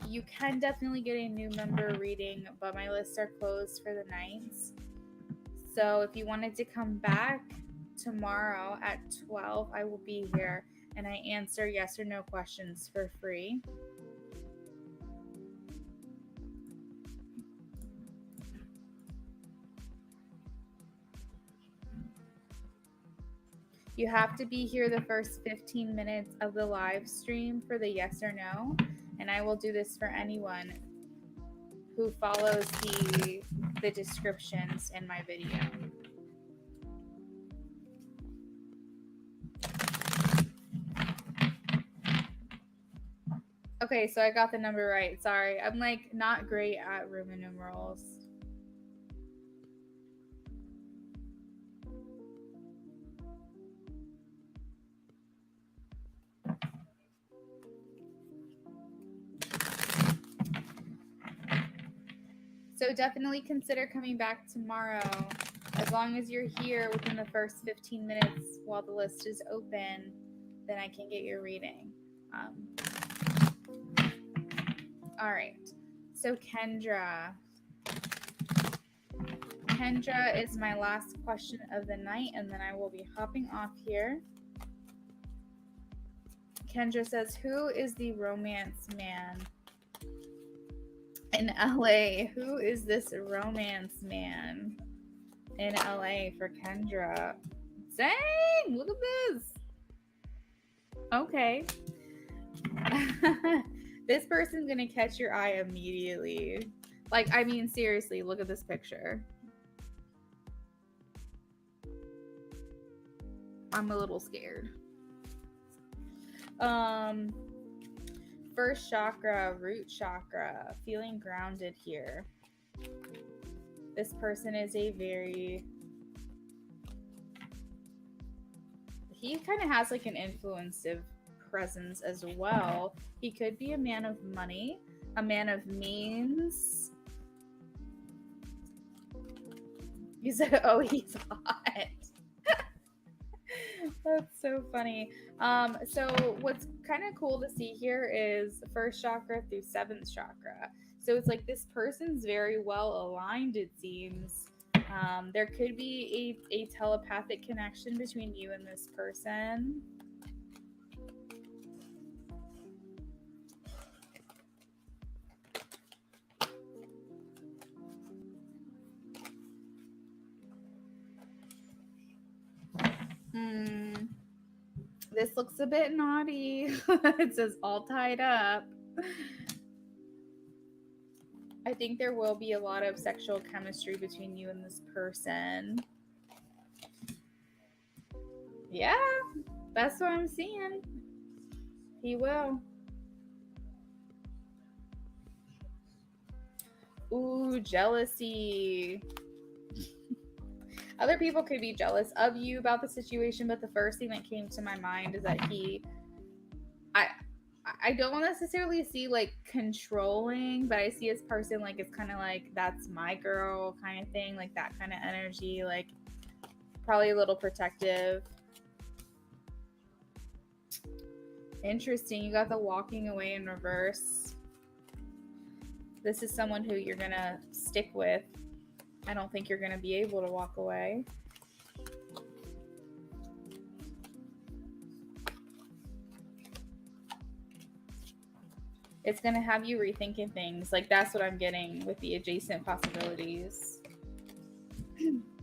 You can definitely get a new member reading, but my lists are closed for the nights. So if you wanted to come back tomorrow at 12, I will be here and I answer yes or no questions for free. You have to be here the first 15 minutes of the live stream for the yes or no. And I will do this for anyone who follows the descriptions in my video. Okay, so I got the number right. Sorry. I'm like not great at Roman numerals. So definitely consider coming back tomorrow. As long as you're here within the first 15 minutes while the list is open, then I can get your reading. All right. So Kendra is my last question of the night, and then I will be hopping off here. Kendra says, who is the romance man in LA? Who is this romance man in LA for Kendra? Dang, look at this. Okay. This person's gonna catch your eye immediately. Like, I mean, seriously, look at this picture. I'm a little scared. Um, first chakra, root chakra, feeling grounded here. This person is a very, he kind of has like an influencive presence as well. He could be a man of money, a man of means. You said, oh, he's hot. That's so funny. So what's kind of cool to see here is first chakra through seventh chakra. So it's like this person's very well aligned, it seems. There could be a telepathic connection between you and this person. This looks a bit naughty. It says all tied up. I think there will be a lot of sexual chemistry between you and this person. Yeah, that's what I'm seeing. He will. Ooh, jealousy. Other people could be jealous of you about the situation, but the first thing that came to my mind is that I don't necessarily see like controlling, but I see this person like it's kind of like that's my girl kind of thing, like that kind of energy, like probably a little protective. Interesting. You got the walking away in reverse. This is someone who you're gonna stick with. I don't think you're gonna be able to walk away. It's gonna have you rethinking things. Like that's what I'm getting with the adjacent possibilities.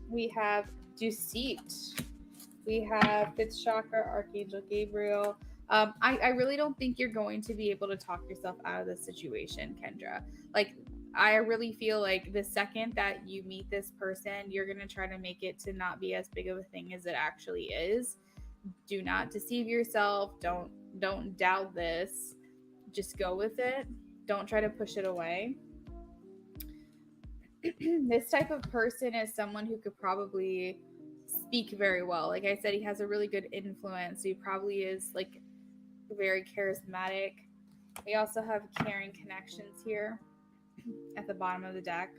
We have deceit. We have fifth chakra, Archangel Gabriel. I really don't think you're going to be able to talk yourself out of this situation, Kendra. Like, I really feel like the second that you meet this person, you're going to try to make it to not be as big of a thing as it actually is. Do not deceive yourself. Don't doubt this. Just go with it. Don't try to push it away. This type of person is someone who could probably speak very well. Like I said, he has a really good influence. He probably is like very charismatic. We also have caring connections here at the bottom of the deck.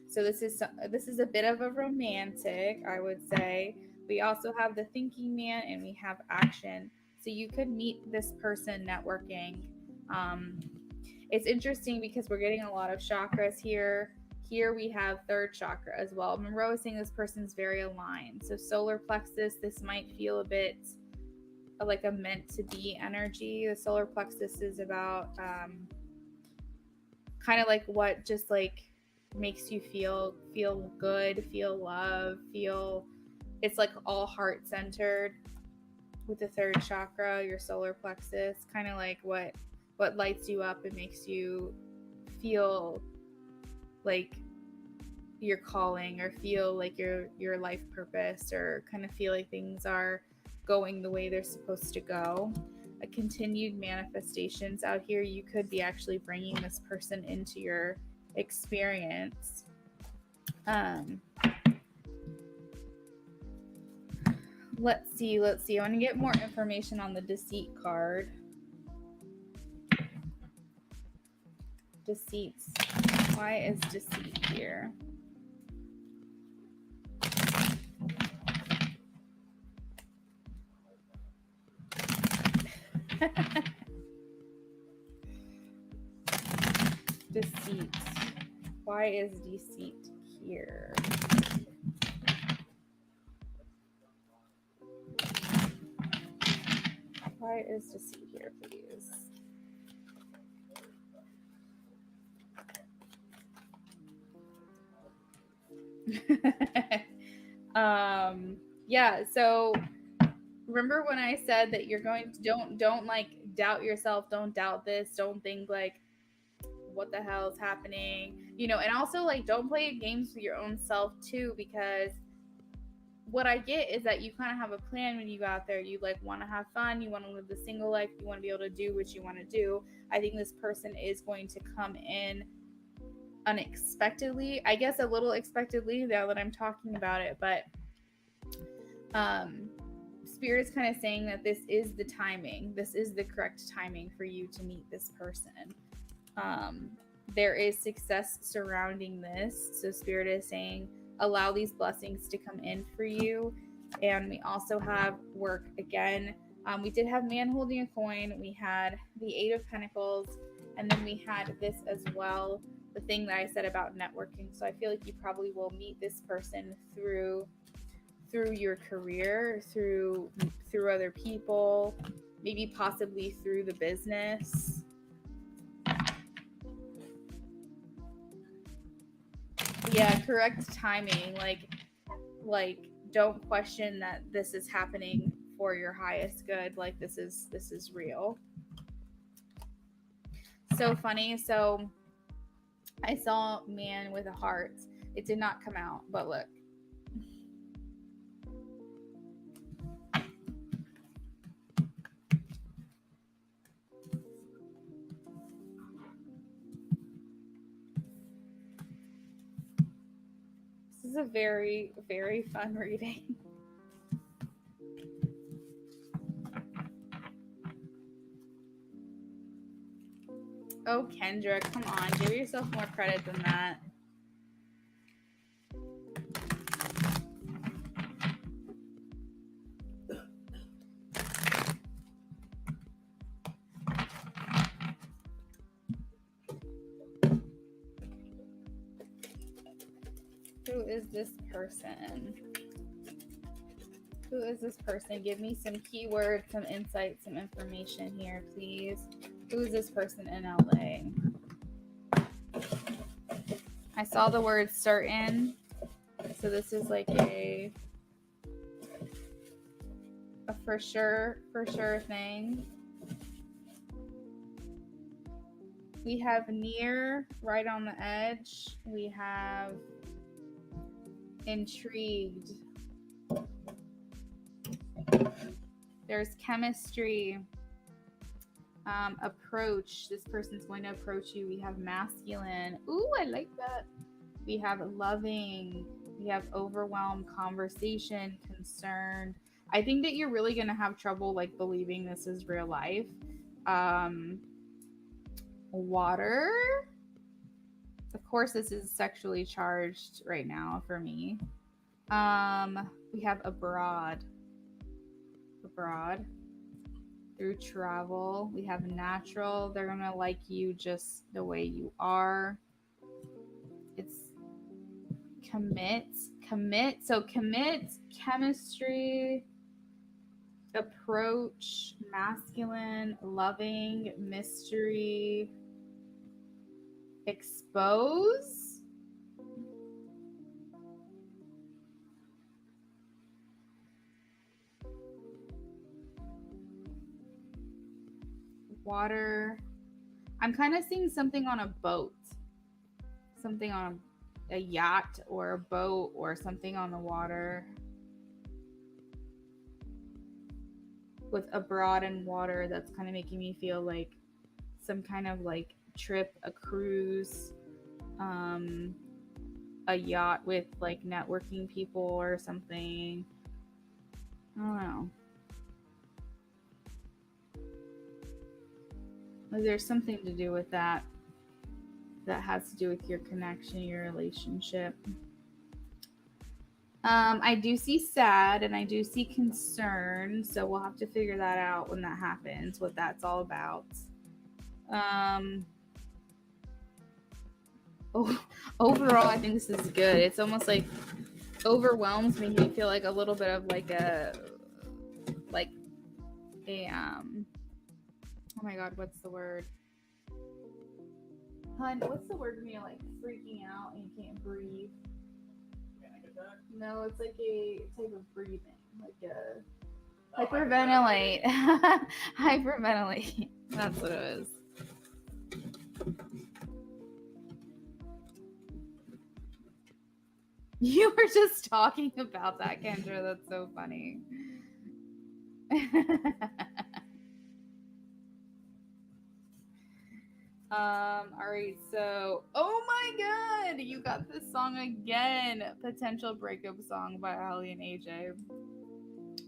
So this is a bit of a romantic, I would say. We also have the thinking man and we have action. So you could meet this person networking. It's interesting because we're getting a lot of chakras here. Here we have third chakra as well. Monroe is saying this person's very aligned. So solar plexus, this might feel a bit like a meant to be energy. The solar plexus is about kind of like what just like makes you feel good, feel love, feel it's like all heart centered with the third chakra, your solar plexus, kind of like what lights you up and makes you feel like your calling or feel like your life purpose or kind of feel like things are going the way they're supposed to go. A continued manifestations out here, you could be actually bringing this person into your experience. Let's see. I want to get more information on the deceit card. Deceits. Why is deceit here? Deceit. Why is deceit here? Why is deceit here, please? Yeah, so remember when I said that you're going to don't like doubt yourself, don't doubt this, don't think like what the hell is happening, and also like don't play games with your own self too, because what I get is that you kind of have a plan when you go out there. You like want to have fun, you want to live the single life, you want to be able to do what you want to do. I think this person is going to come in unexpectedly, I guess a little expectedly now that I'm talking about it, but Spirit is kind of saying that this is the timing, this is the correct timing for you to meet this person. There is success surrounding this, so Spirit is saying allow these blessings to come in for you. And we also have work again. We did have man holding a coin, we had the 8 of Pentacles, and then we had this as well, the thing that I said about networking. So I feel like you probably will meet this person through your career, through other people, maybe possibly through the business. Yeah, correct timing. Like don't question that this is happening for your highest good. Like this is real. So funny. So I saw man with a heart. It did not come out, but look. This is a very, very fun reading. Oh, Kendra, come on. Give yourself more credit than that. Who is this person? Who is this person? Give me some keywords, some insight, some information here, please. Who is this person in LA? I saw the word certain. So this is like a for sure thing. We have near, right on the edge. We have intrigued. There's chemistry. Approach. This person's going to approach you. We have masculine. Ooh, I like that. We have loving. We have overwhelmed, conversation, concerned. I think that you're really going to have trouble like believing this is real life. Water. Of course, this is sexually charged right now for me. We have abroad. Through travel. We have natural. They're gonna like you just the way you are. It's commit. So commit, chemistry, approach, masculine, loving, mystery, expose. Water. I'm kind of seeing something on a boat. Something on a yacht or a boat or something on the water. With abroad and water, that's kind of making me feel like some kind of like trip, a cruise, a yacht with like networking people or something. I don't know. There's something to do with that has to do with your connection, your relationship. I do see sad and I do see concern, so we'll have to figure that out when that happens, what that's all about. Overall, I think this is good. It's almost like overwhelms me. You feel like a little bit of like a oh my god, what's the word? Hun, what's the word when you're like freaking out and you can't breathe? No, it's like a type of breathing, like a hyperventilate. Hyperventilate. That's what it is. You were just talking about that, Kendra. That's so funny. Alright, so oh my god, you got this song again. Potential breakup song by Ali and AJ.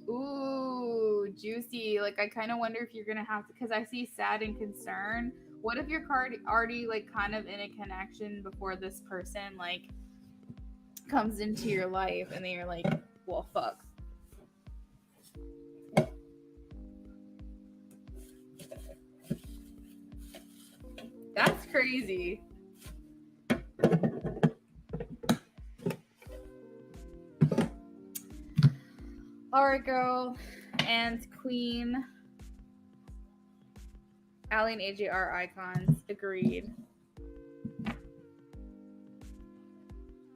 Ooh, juicy. Like I kind of wonder if you're gonna have to, because I see sad and concerned. What if you're already like kind of in a connection before this person like comes into your life, and then you're like, well, fuck. That's crazy. All right, girl and queen. Ali and AJ are icons. Agreed.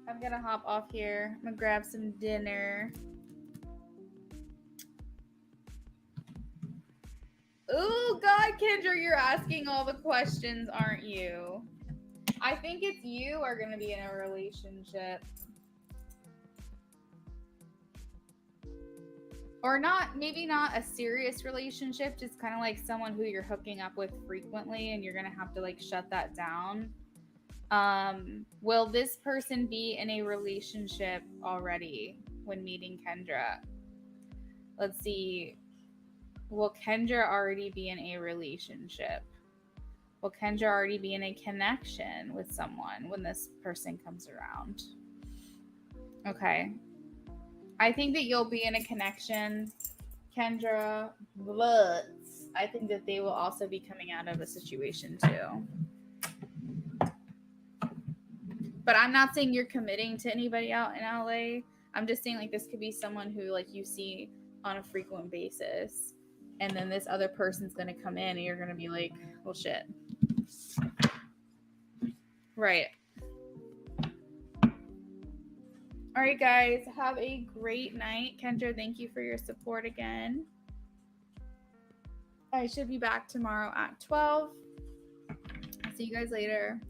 I'm gonna hop off here. I'm gonna grab some dinner. Oh God, Kendra, you're asking all the questions, aren't you? I think it's you are gonna be in a relationship. Or not, maybe not a serious relationship, just kind of like someone who you're hooking up with frequently and you're gonna have to like shut that down. Will this person be in a relationship already when meeting Kendra? Let's see. Will Kendra already be in a relationship? Will Kendra already be in a connection with someone when this person comes around? Okay. I think that you'll be in a connection, Kendra, but I think that they will also be coming out of a situation too. But I'm not saying you're committing to anybody out in LA. I'm just saying like this could be someone who like you see on a frequent basis. And then this other person's going to come in and you're going to be like, well, shit. Right. All right, guys. Have a great night. Kendra, thank you for your support again. I should be back tomorrow at 12. See you guys later.